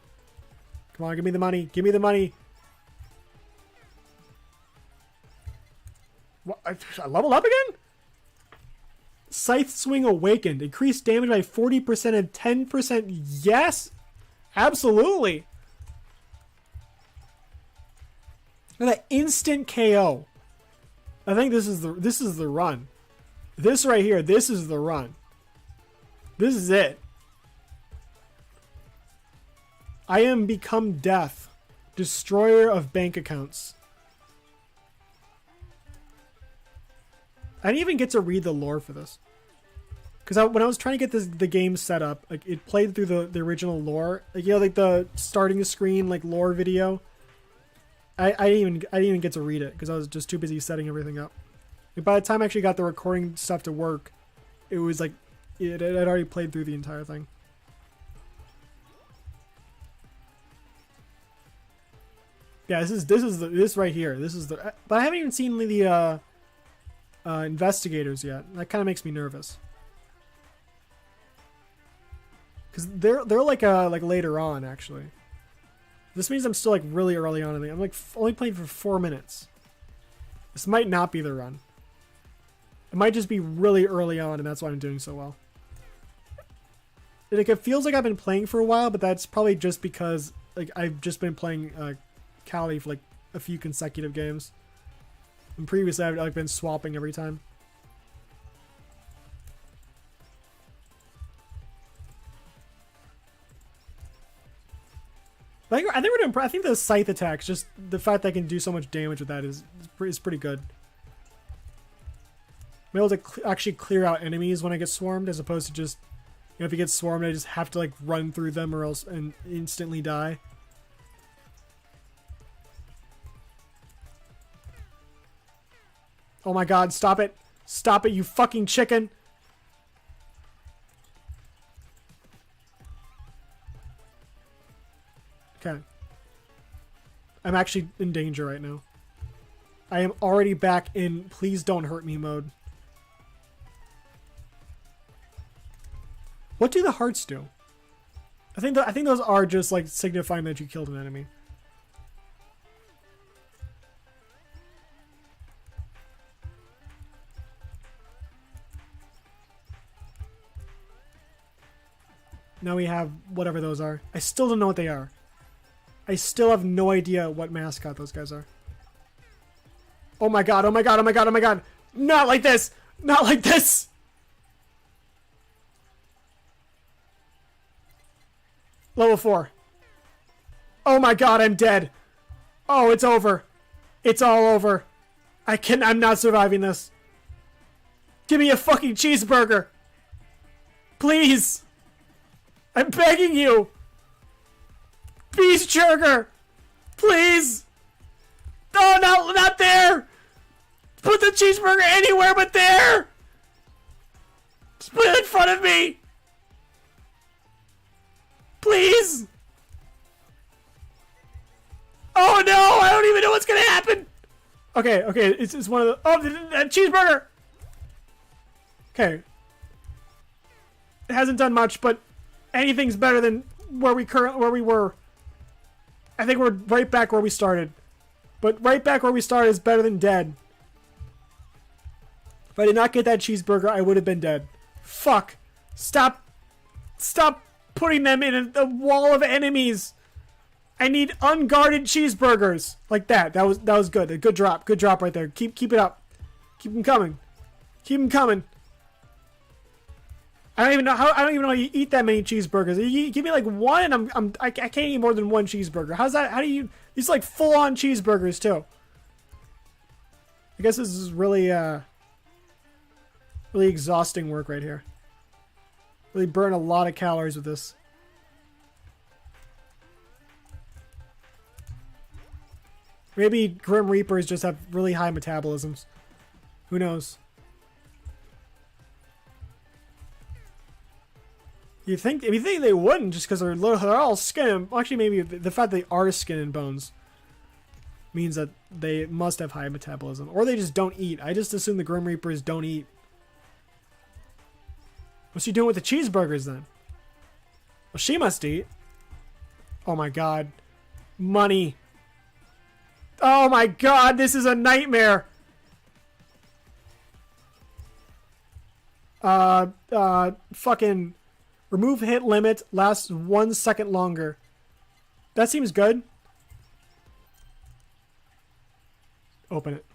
Come on, give me the money. Give me the money. What? I leveled up again? Scythe Swing Awakened. Increased damage by 40% and 10%. Yes! Absolutely! And that instant KO. I think this is the run. This right here, this is the run. This is it. I am become death. Destroyer of bank accounts. I didn't even get to read the lore for this. Because when I was trying to get the game set up, like it played through the original lore, like like the starting screen like lore video. I didn't even get to read it because I was just too busy setting everything up. Like, by the time I actually got the recording stuff to work, it was like it had already played through the entire thing. Yeah, this right here. This is the. But I haven't even seen the investigators yet. That kind of makes me nervous. Cause they're like later on actually. This means I'm still like really early on in the. I'm like only playing for 4 minutes. This might not be the run. It might just be really early on, and that's why I'm doing so well. Like it feels like I've been playing for a while, but that's probably just because like I've just been playing Callie for like a few consecutive games. And previously I've like been swapping every time. I think we're doing. I think the scythe attacks, just the fact that I can do so much damage with that is pretty good. I'm able to actually clear out enemies when I get swarmed, as opposed to just, if you get swarmed, I just have to like run through them or else and instantly die. Oh my god! Stop it! Stop it! You fucking chicken! Okay. I'm actually in danger right now. I am already back in please don't hurt me mode. What do the hearts do? I think those are just like signifying that you killed an enemy. Now we have whatever those are. I still don't know what they are. I still have no idea what mascot those guys are. Oh my god, oh my god, oh my god, oh my god. Not like this! Not like this! Level 4. Oh my god, I'm dead. Oh, it's over. It's all over. I'm not surviving this. Give me a fucking cheeseburger. Please. I'm begging you. Cheeseburger! Please! Oh, no, not there! Put the cheeseburger anywhere but there! Just put it in front of me! Please! Oh no, I don't even know what's gonna happen! Okay, it's one of the... Oh, the cheeseburger! Okay. It hasn't done much, but anything's better than where we were. I think we're right back where we started. But right back where we started is better than dead. If I did not get that cheeseburger, I would have been dead. Fuck. Stop putting them in a wall of enemies. I need unguarded cheeseburgers. Like that. That was good. A good drop. Good drop right there. Keep it up. Keep them coming. Keep them coming. I don't even know how you eat that many cheeseburgers. You give me like one, and I can't eat more than one cheeseburger. How's that? How do you? These like full-on cheeseburgers too. I guess this is really really exhausting work right here. Really burn a lot of calories with this. Maybe Grim Reapers just have really high metabolisms. Who knows? You think they wouldn't just because they're all skin and, actually maybe the fact they are skin and bones means that they must have high metabolism, or they just don't eat. I just assume the Grim Reapers don't eat. What's she doing with the cheeseburgers then? Well, she must eat. Oh my god. Money. Oh my god, this is a nightmare. Fucking remove hit limit, lasts 1 second longer. That seems good. Open it.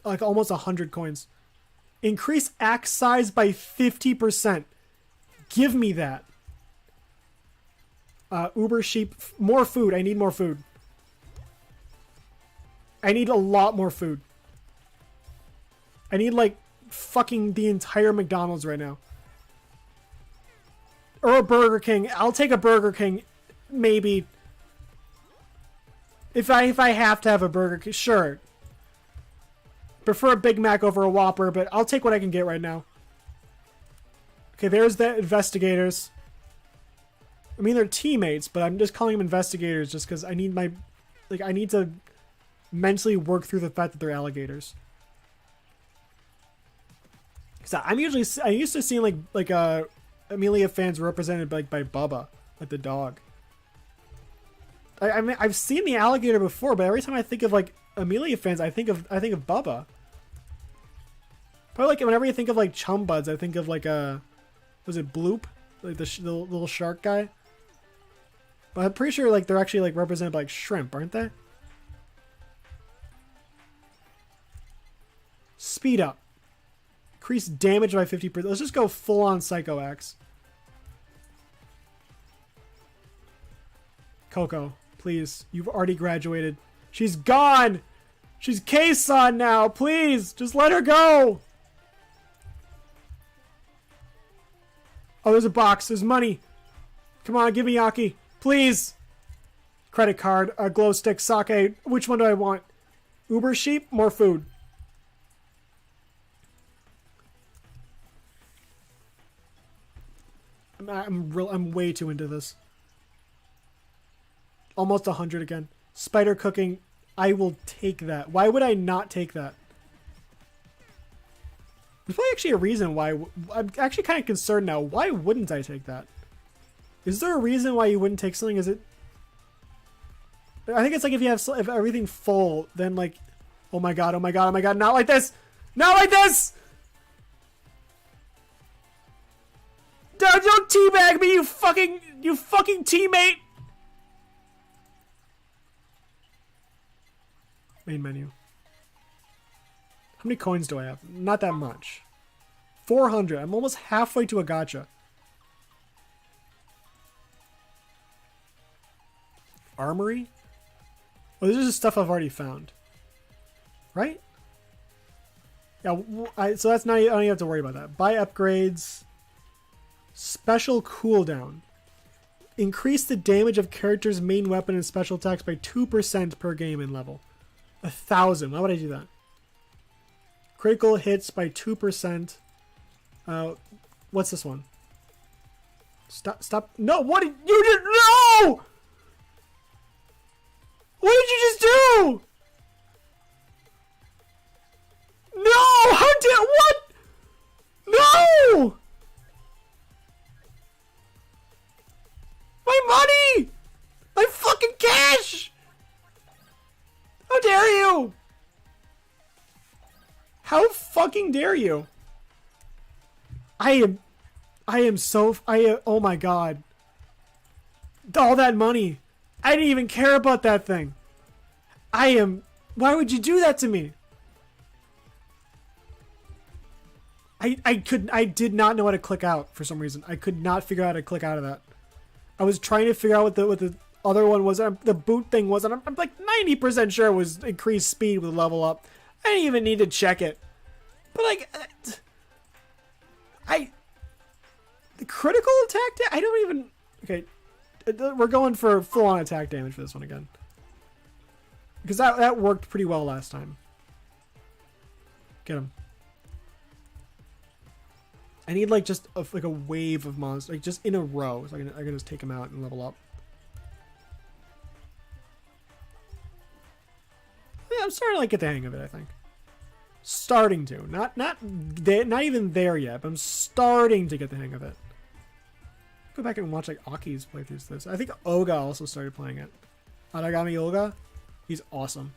Like almost 100 coins. Increase axe size by 50%. Give me that. Uber sheep. More food. I need more food. I need a lot more food. I need like fucking the entire McDonald's right now. Or a Burger King. I'll take a Burger King, maybe. If I have to have a Burger King, sure. Prefer a Big Mac over a Whopper, but I'll take what I can get right now. Okay, there's the investigators. I mean, they're teammates, but I'm just calling them investigators just because I need my... Like, I need to mentally work through the fact that they're alligators. Because I used to see like Amelia fans represented by Bubba, like the dog. I mean, I've seen the alligator before, but every time I think of like Amelia fans, I think of Bubba. Probably like whenever you think of like Chum Buds, I think of like was it Bloop, like the little shark guy. But I'm pretty sure like they're actually like represented by like shrimp, aren't they? Speed up. Increase damage by 50%. Let's just go full on Psycho Axe. Coco, please. You've already graduated. She's gone! She's K-san now! Please! Just let her go! Oh, there's a box. There's money. Come on, give me Yaki. Please! Credit card, a glow stick, sake. Which one do I want? Uber sheep? More food. I'm way too into this. Almost 100 again. Spider cooking. I will take that. Why would I not take that? There's probably actually a reason why. I'm actually kind of concerned now. Why wouldn't I take that? Is there a reason why you wouldn't take something? Is it... I think it's like if everything full, then like... Oh my god, oh my god, oh my god. Not like this! Not like this! Don't teabag me, you fucking teammate! Main menu. How many coins do I have? Not that much. 400. I'm almost halfway to a gacha. Armory? Oh, this is stuff I've already found. Right? Yeah, so that's not... I don't even have to worry about that. Buy upgrades... Special cooldown. Increase the damage of character's main weapon and special attacks by 2% per game in level. 1,000. Why would I do that? Critical hits by 2%. What's this one? Stop. No, what did you did? No! What did you just do? No! How did... What? No! My money! My fucking cash! How dare you? How fucking dare you? Oh my god. All that money. I didn't even care about that thing. Why would you do that to me? I did not know how to click out for some reason. I could not figure out how to click out of that. I was trying to figure out what the other one was. The boot thing was, and I'm like 90% sure it was increased speed with level up. I didn't even need to check it. But like, the critical attack. I don't even. Okay, we're going for full on attack damage for this one again, because that worked pretty well last time. Get him. I need like just like a wave of monsters, like just in a row, so I can just take them out and level up. Yeah, I'm starting to like get the hang of it. I think starting to not even there yet, but I'm starting to get the hang of it. Go back and watch like Aki's playthroughs. This I think Oga also started playing it. Aragami Oga, he's awesome.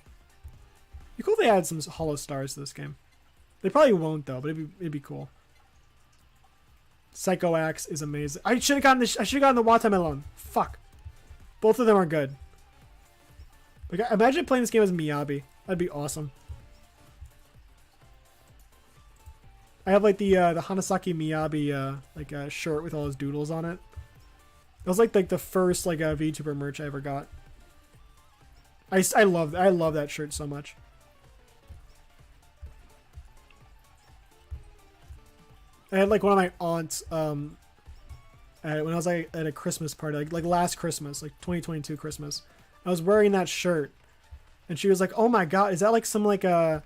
It'd be cool if they add some hollow stars to this game. They probably won't though, but it'd be cool. Psycho Axe is amazing. I should have gotten the watermelon. Fuck. Both of them are good. Like, imagine playing this game as Miyabi. That'd be awesome. I have like the Hanasaki Miyabi shirt with all his doodles on it. That was like the first VTuber merch I ever got. I love that shirt so much. I had like one of my aunts when I was like at a Christmas party, like last Christmas, like 2022 Christmas. I was wearing that shirt, and she was like, "Oh my god, is that like some like a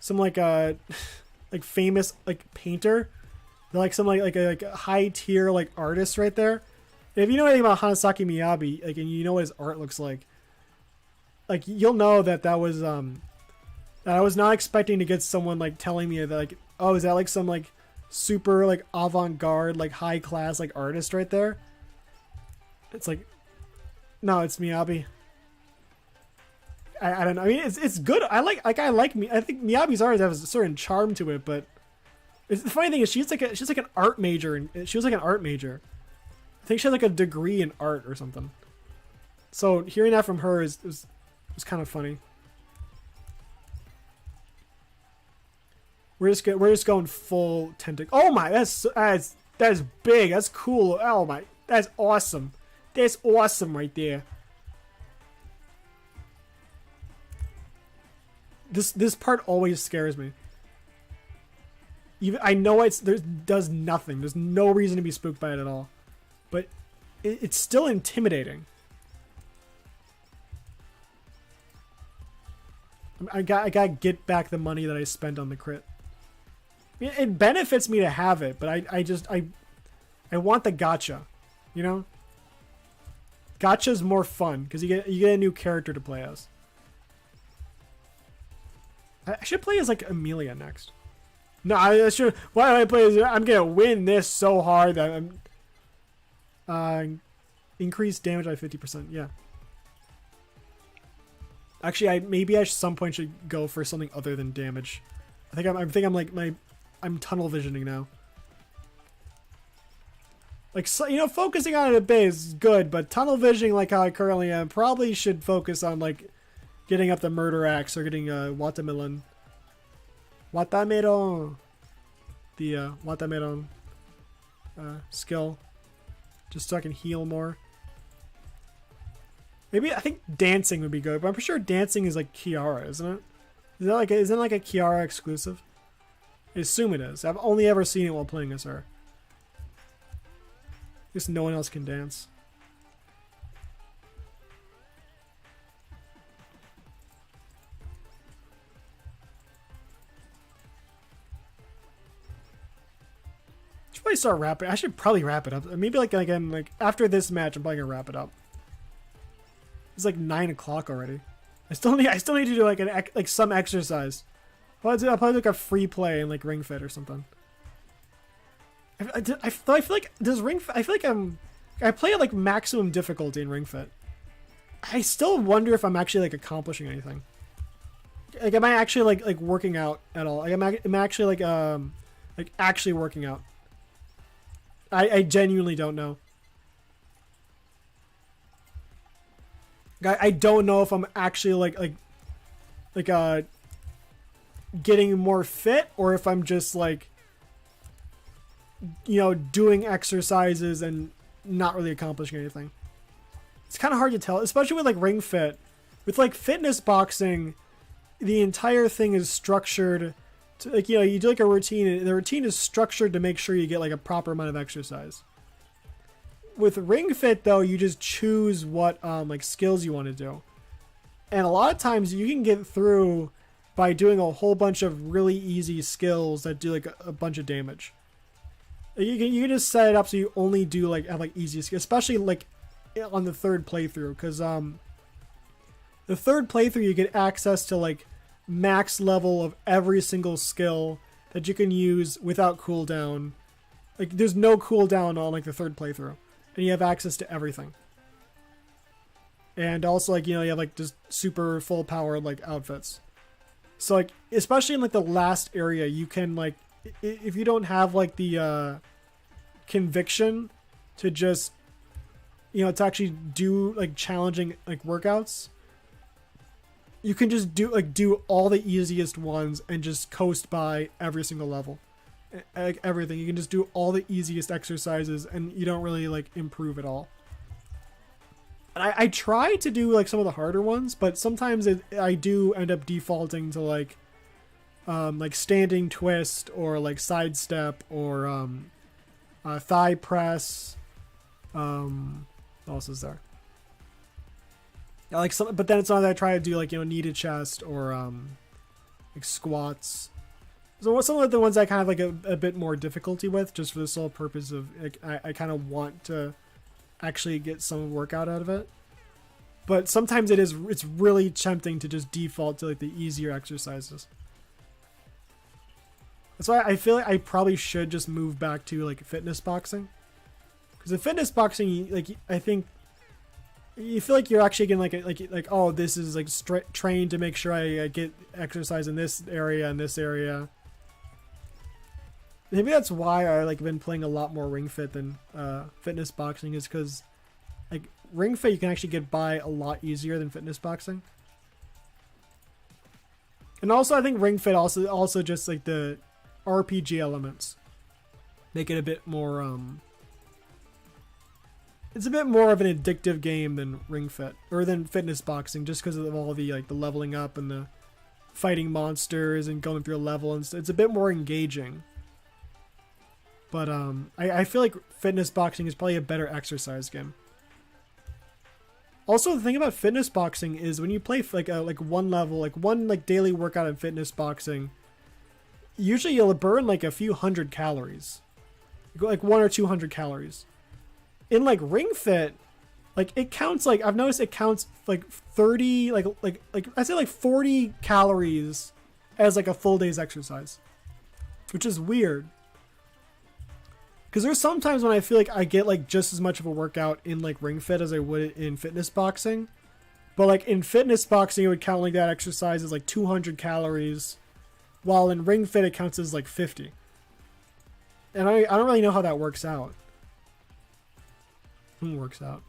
like famous like painter? They're like some like a high tier like artist right there." And if you know anything about Hanasaki Miyabi, like, and you know what his art looks like you'll know that was that I was not expecting to get someone like telling me that like, oh, is that like some like super like avant-garde like high class like artist right there. It's like, no, it's Miyabi. I don't know. I mean, it's good. I think Miyabi's art has a certain charm to it, but the funny thing is she's like an art major, and she was like an art major. I think she had like a degree in art or something. So hearing that from her was kind of funny. We're just going full tentacle. Oh my, that's big. That's cool. Oh my, that's awesome. That's awesome right there. This part always scares me. Even I know does nothing. There's no reason to be spooked by it at all, but it's still intimidating. I gotta get back the money that I spent on the crit. It benefits me to have it, but I want the gacha, you know. Gacha's more fun because you get a new character to play as. I should play as like Amelia next. No, I should. Why do I play as? I'm gonna win this so hard that I'm. Increase damage by 50%. Yeah. Actually, maybe I at some point should go for something other than damage. I think I'm tunnel visioning now. Like, so, you know, focusing on it a bit is good, but tunnel visioning like how I currently am probably should focus on like getting up the murder axe or getting watermelon. Watermelon. The watermelon skill, just so I can heal more. Maybe I think dancing would be good, but I'm pretty sure dancing is like Kiara, isn't it? Isn't it like a Kiara exclusive? I assume it is. I've only ever seen it while playing as her. I guess no one else can dance. Should probably start wrapping. I should probably wrap it up. Maybe like again, like after this match, I'm probably gonna wrap it up. It's like 9 o'clock already. I still need to do like some exercise. I'll probably like a free play in like Ring Fit or something. I feel like does Ring Fit, I feel like I play at like maximum difficulty in Ring Fit. I still wonder if I'm actually like accomplishing anything. Like, am I actually like working out at all? Like, am I actually like actually working out? I genuinely don't know. I don't know if I'm actually like getting more fit, or if I'm just like, you know, doing exercises and not really accomplishing anything. It's kind of hard to tell, especially with like Ring Fit. With like fitness boxing, the entire thing is structured to, like, you know, you do like a routine, and the routine is structured to make sure you get like a proper amount of exercise. With Ring Fit though, you just choose what like skills you want to do, and a lot of times you can get through by doing a whole bunch of really easy skills that do like a bunch of damage. You can just set it up so you only do like have like easy skills, especially like on the third playthrough, because the third playthrough you get access to like max level of every single skill that you can use without cooldown. Like, there's no cooldown on like the third playthrough, and you have access to everything. And also, like, you know, you have like just super full powered like outfits. So like, especially in like the last area, you can like, if you don't have like the conviction to just, you know, to actually do like challenging like workouts, you can just do all the easiest ones and just coast by every single level. Like everything, you can just do all the easiest exercises and you don't really like improve at all. I try to do like some of the harder ones, but sometimes I do end up defaulting to like standing twist or like sidestep or thigh press. What else is there? Like some, but then it's not that I try to do like knee to chest or like squats. So some of the ones I kind of like a bit more difficulty with, just for the sole purpose of like, I kind of want to actually get some workout out of it. But sometimes it's really tempting to just default to like the easier exercises. That's why I feel like I probably should just move back to like fitness boxing. Because in fitness boxing, like I think you feel like you're actually getting like oh, this is like trained to make sure I get exercise in this area and this area. Maybe that's why I like been playing a lot more Ring Fit than fitness boxing, is because like Ring Fit you can actually get by a lot easier than fitness boxing. And also I think Ring Fit also just like the RPG elements make it a bit more it's a bit more of an addictive game than Ring Fit or than fitness boxing, just because of all the like the leveling up and the fighting monsters and going through a level, and it's a bit more engaging. But I feel like fitness boxing is probably a better exercise game. Also, the thing about fitness boxing is when you play like one level, like one like daily workout in fitness boxing, usually you'll burn like a few hundred calories, like 100 or 200 calories. In like Ring Fit, like it counts, like I've noticed it counts like 30, like I say like 40 calories as like a full day's exercise, which is weird. Because there's sometimes when I feel like I get like just as much of a workout in like Ring Fit as I would in fitness boxing. But like in fitness boxing, it would count like that exercise as like 200 calories, while in Ring Fit it counts as like 50. And I don't really know how that works out. Works out.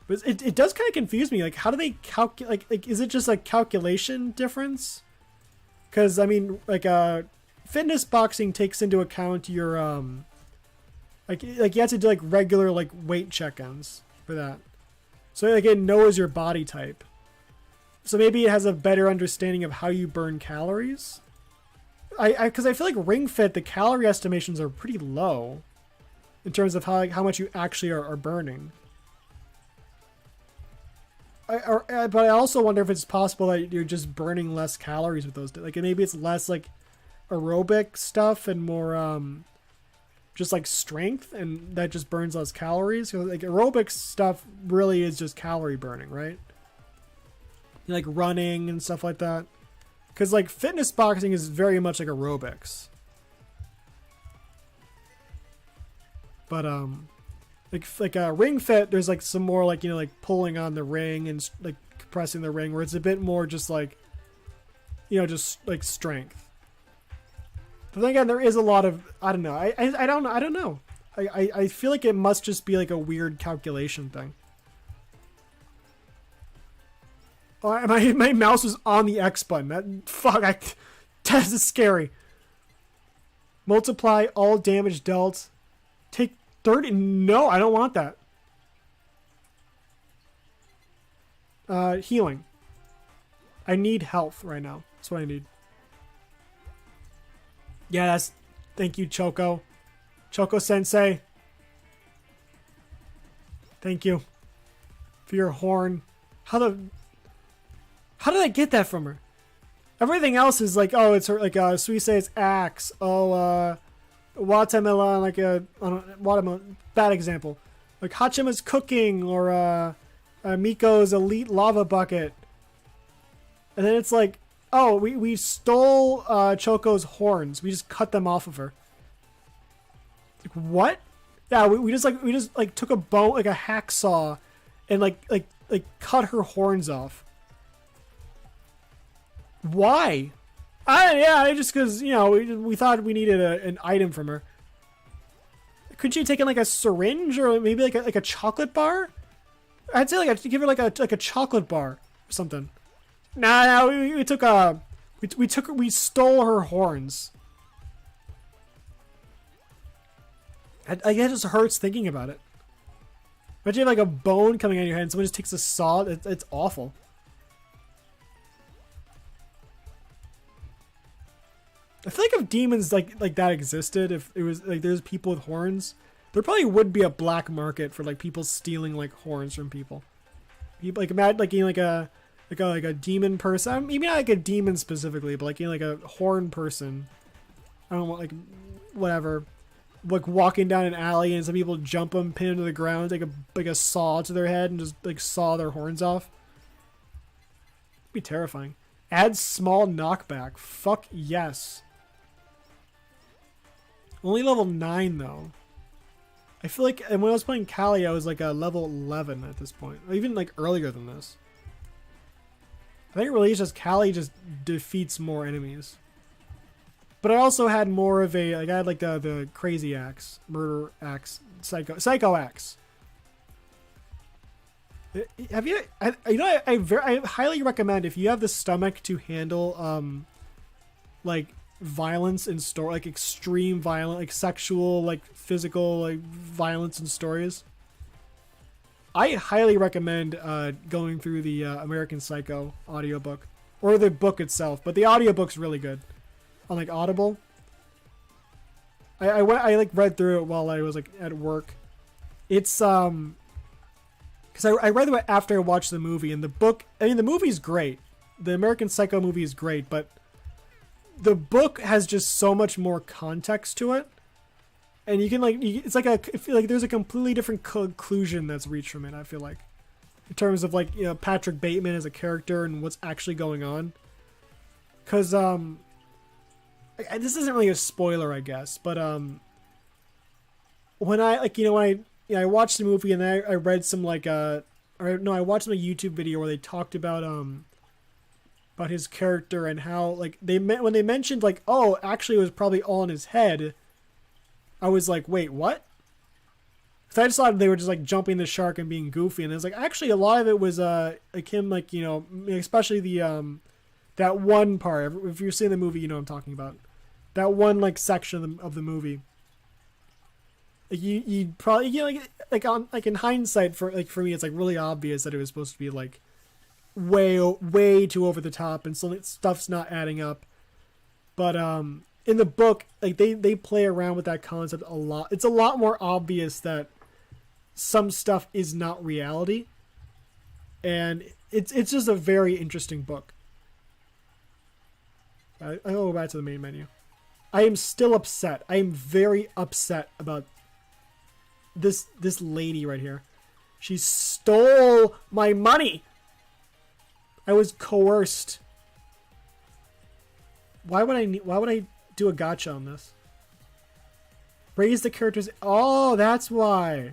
But it does kind of confuse me. Like, how do they calculate? Like, is it just a calculation difference? Because I mean, like, fitness boxing takes into account your like you have to do like regular like weight check-ins for that. So like it knows your body type. So maybe it has a better understanding of how you burn calories. Because I feel like Ring Fit, the calorie estimations are pretty low in terms of how much you actually are burning. But I also wonder if it's possible that you're just burning less calories with those. Like maybe it's less like aerobic stuff and more just like strength, and that just burns less calories. So like aerobic stuff really is just calorie burning, right? Like running and stuff like that. Because like fitness boxing is very much like aerobics. But like Ring Fit, there's like some more like like pulling on the ring and like compressing the ring, where it's a bit more just like just like strength. But then again, there is a lot of I don't know. I don't know. I feel like it must just be like a weird calculation thing. Oh, my mouse was on the X button. That is scary. Multiply all damage dealt. Take 30. No, I don't want that. Healing. I need health right now. That's what I need. Yeah, thank you, Choco. Choco Sensei. Thank you for your horn. How did I get that from her? Everything else is like, it's her, like Suise's axe. Watermelon, like watermelon. Bad example. Like Hachima's cooking, or Miko's elite lava bucket. And then it's like, oh, we stole Choco's horns. We just cut them off of her. Like what? Yeah, we just took a bone, like a hacksaw, and like cut her horns off. Why? Just because we thought we needed an item from her. Couldn't you have taken like a syringe or maybe like a chocolate bar? I'd say give her like a chocolate bar or something. Nah, we stole her horns. It just hurts thinking about it. Imagine you have like a bone coming out of your head and someone just takes a saw. It's awful. I feel like if demons like that existed, if it was like there's people with horns, there probably would be a black market for like people stealing like horns from people. People like imagine like like a demon person. Maybe not like a demon specifically, but like like a horn person. I don't know, like whatever. Like walking down an alley and some people jump them, pin them to the ground, take a saw to their head and just like saw their horns off. It'd be terrifying. Add small knockback. Fuck yes. Only level 9 though. I feel like and when I was playing Callie, I was like a level 11 at this point. Or even like earlier than this. I think it really is just Callie just defeats more enemies. But I also had more of a like I had like the crazy axe, murder axe, psycho axe. Have you? I highly recommend if you have the stomach to handle like violence in story, like extreme violence, like sexual, like physical, like violence in stories. I highly recommend going through the American Psycho audiobook or the book itself, but the audiobook's really good. On like Audible. I like read through it while I was like at work. It's because I read it after I watched the movie, and the book, I mean the movie's great. The American Psycho movie is great, but the book has just so much more context to it. And you can like it's like there's a completely different conclusion that's reached from it, I feel like. In terms of like, you know, Patrick Bateman as a character and what's actually going on. Cuz this isn't really a spoiler, I guess, but when I like when I watched the movie and then I read some like I watched some YouTube video where they talked about his character and how like when they mentioned like, oh, actually it was probably all in his head. I was like, wait, what? Because I just thought they were just like jumping the shark and being goofy, and it was like actually a lot of it was like him, like, you know, especially the that one part. If you've seen the movie, you know what I'm talking about. That one like section of the movie. Like you probably, you know, like in hindsight, for me, it's like really obvious that it was supposed to be like way too over the top, and so stuff's not adding up. But in the book, like they play around with that concept a lot. It's a lot more obvious that some stuff is not reality, and it's just a very interesting book. I'll go back to the main menu. I am still upset. I am very upset about this lady right here. She stole my money. I was coerced. Why would I do a gotcha on this? Raise the characters. Oh, that's why.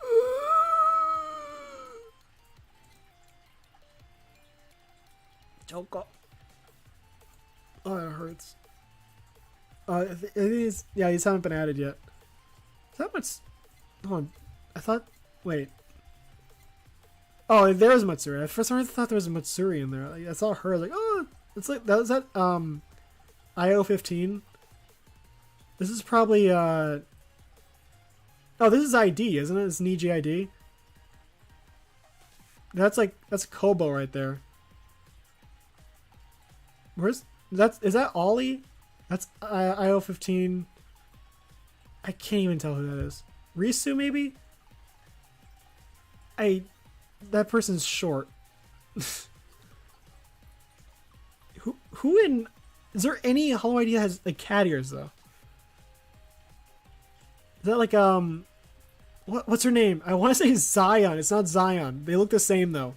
Oh, don't go. Oh, it hurts. I think these haven't been added yet. Is that what's... Hold on. I thought... Wait. Oh, there's Matsuri. For some reason I thought there was a Matsuri in there. Like, I saw her, like, oh, it's like... That was that, IO15? This is probably, Oh, this is ID, isn't it? It's Niji ID. That's Kobo right there. Is that Ollie? That's IO15. I can't even tell who that is. Risu, maybe? That person's short. Who in... Is there any Hollow ID that has like cat ears though? Is that like what's her name? I want to say Zion. It's not Zion. They look the same though.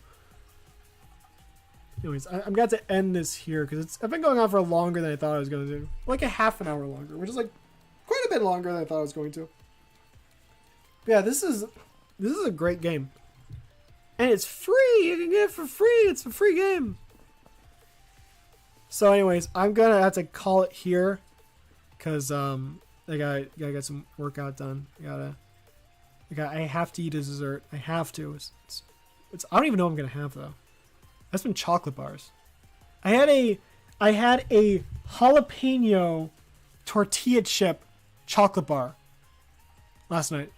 Anyways, I'm going to end this here because I've been going on for longer than I thought I was going to do. Like a half an hour longer, which is like quite a bit longer than I thought I was going to. But yeah, this is a great game. And it's free! You can get it for free! It's a free game! So anyways, I'm gonna have to call it here. Cause I gotta get some workout done. I have to eat a dessert. I have to. I don't even know what I'm gonna have though. That's been chocolate bars. I I had a jalapeno tortilla chip chocolate bar last night.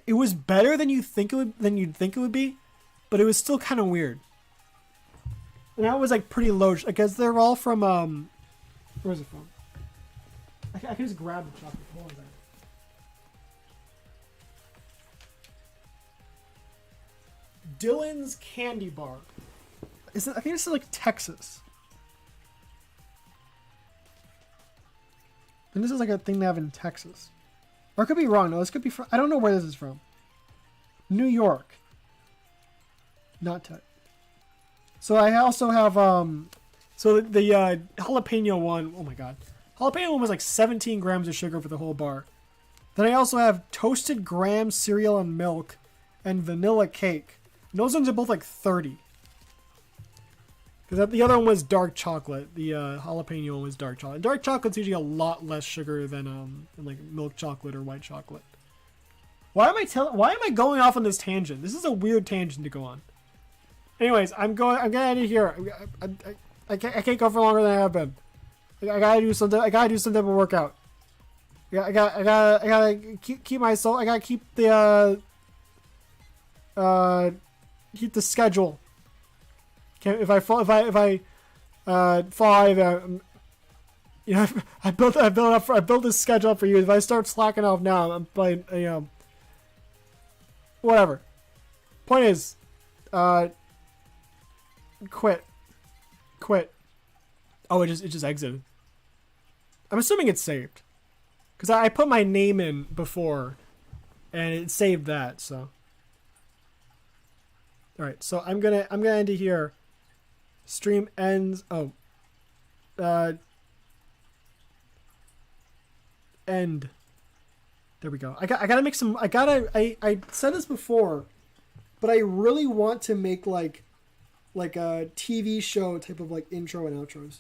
It was better than you'd think it would be, but it was still kind of weird. And that was like pretty low, because they're all from where's it from? I can just grab the chocolate. Hold on a second. Dylan's Candy Bar. I think this is like Texas. And this is like a thing they have in Texas. Or it could be wrong. No, this could be from... I don't know where this is from. New York. Not Texas. So I also have... So the jalapeno one... Oh my god. Jalapeno one was like 17 grams of sugar for the whole bar. Then I also have toasted graham cereal and milk and vanilla cake. And those ones are both like 30. Because the other one was dark chocolate. The jalapeno one was dark chocolate. Dark chocolate's usually a lot less sugar than like milk chocolate or white chocolate. Why am I going off on this tangent? This is a weird tangent to go on. Anyways, I'm gonna end it here. I can't go for longer than I have been. I gotta do something. I gotta do some type of workout. I gotta keep myself. I gotta keep the schedule. If I fall, you know, I built this schedule up for you. If I start slacking off now, I'm playing, you know, whatever. Point is, quit. Oh, it just exited. I'm assuming it's saved, because I put my name in before, and it saved that. So, all right. So I'm gonna end it here. Stream ends. Oh. End. There we go. I gotta make some. I said this before, but I really want to make like a TV show type of like intro and outros.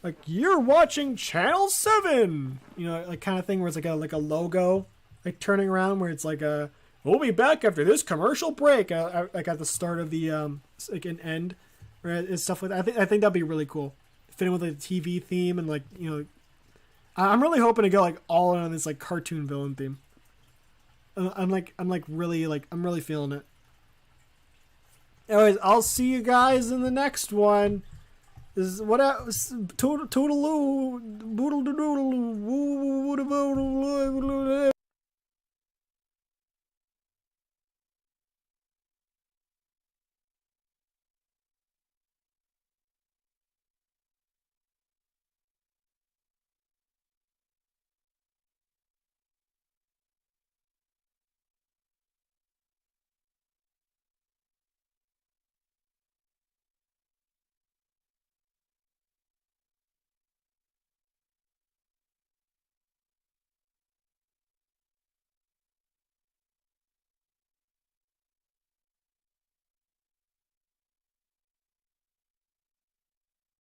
Like, you're watching Channel 7, you know, like kind of thing where it's like a logo, like turning around where it's like we'll be back after this commercial break, like at the start of the like an end, or and stuff like that. I think that'd be really cool, fitting with the TV theme and like, you know, I'm really hoping to go like all in on this like cartoon villain theme. I'm really feeling it. Anyways, I'll see you guys in the next one. This is what else? Toodaloo, boodle doodle,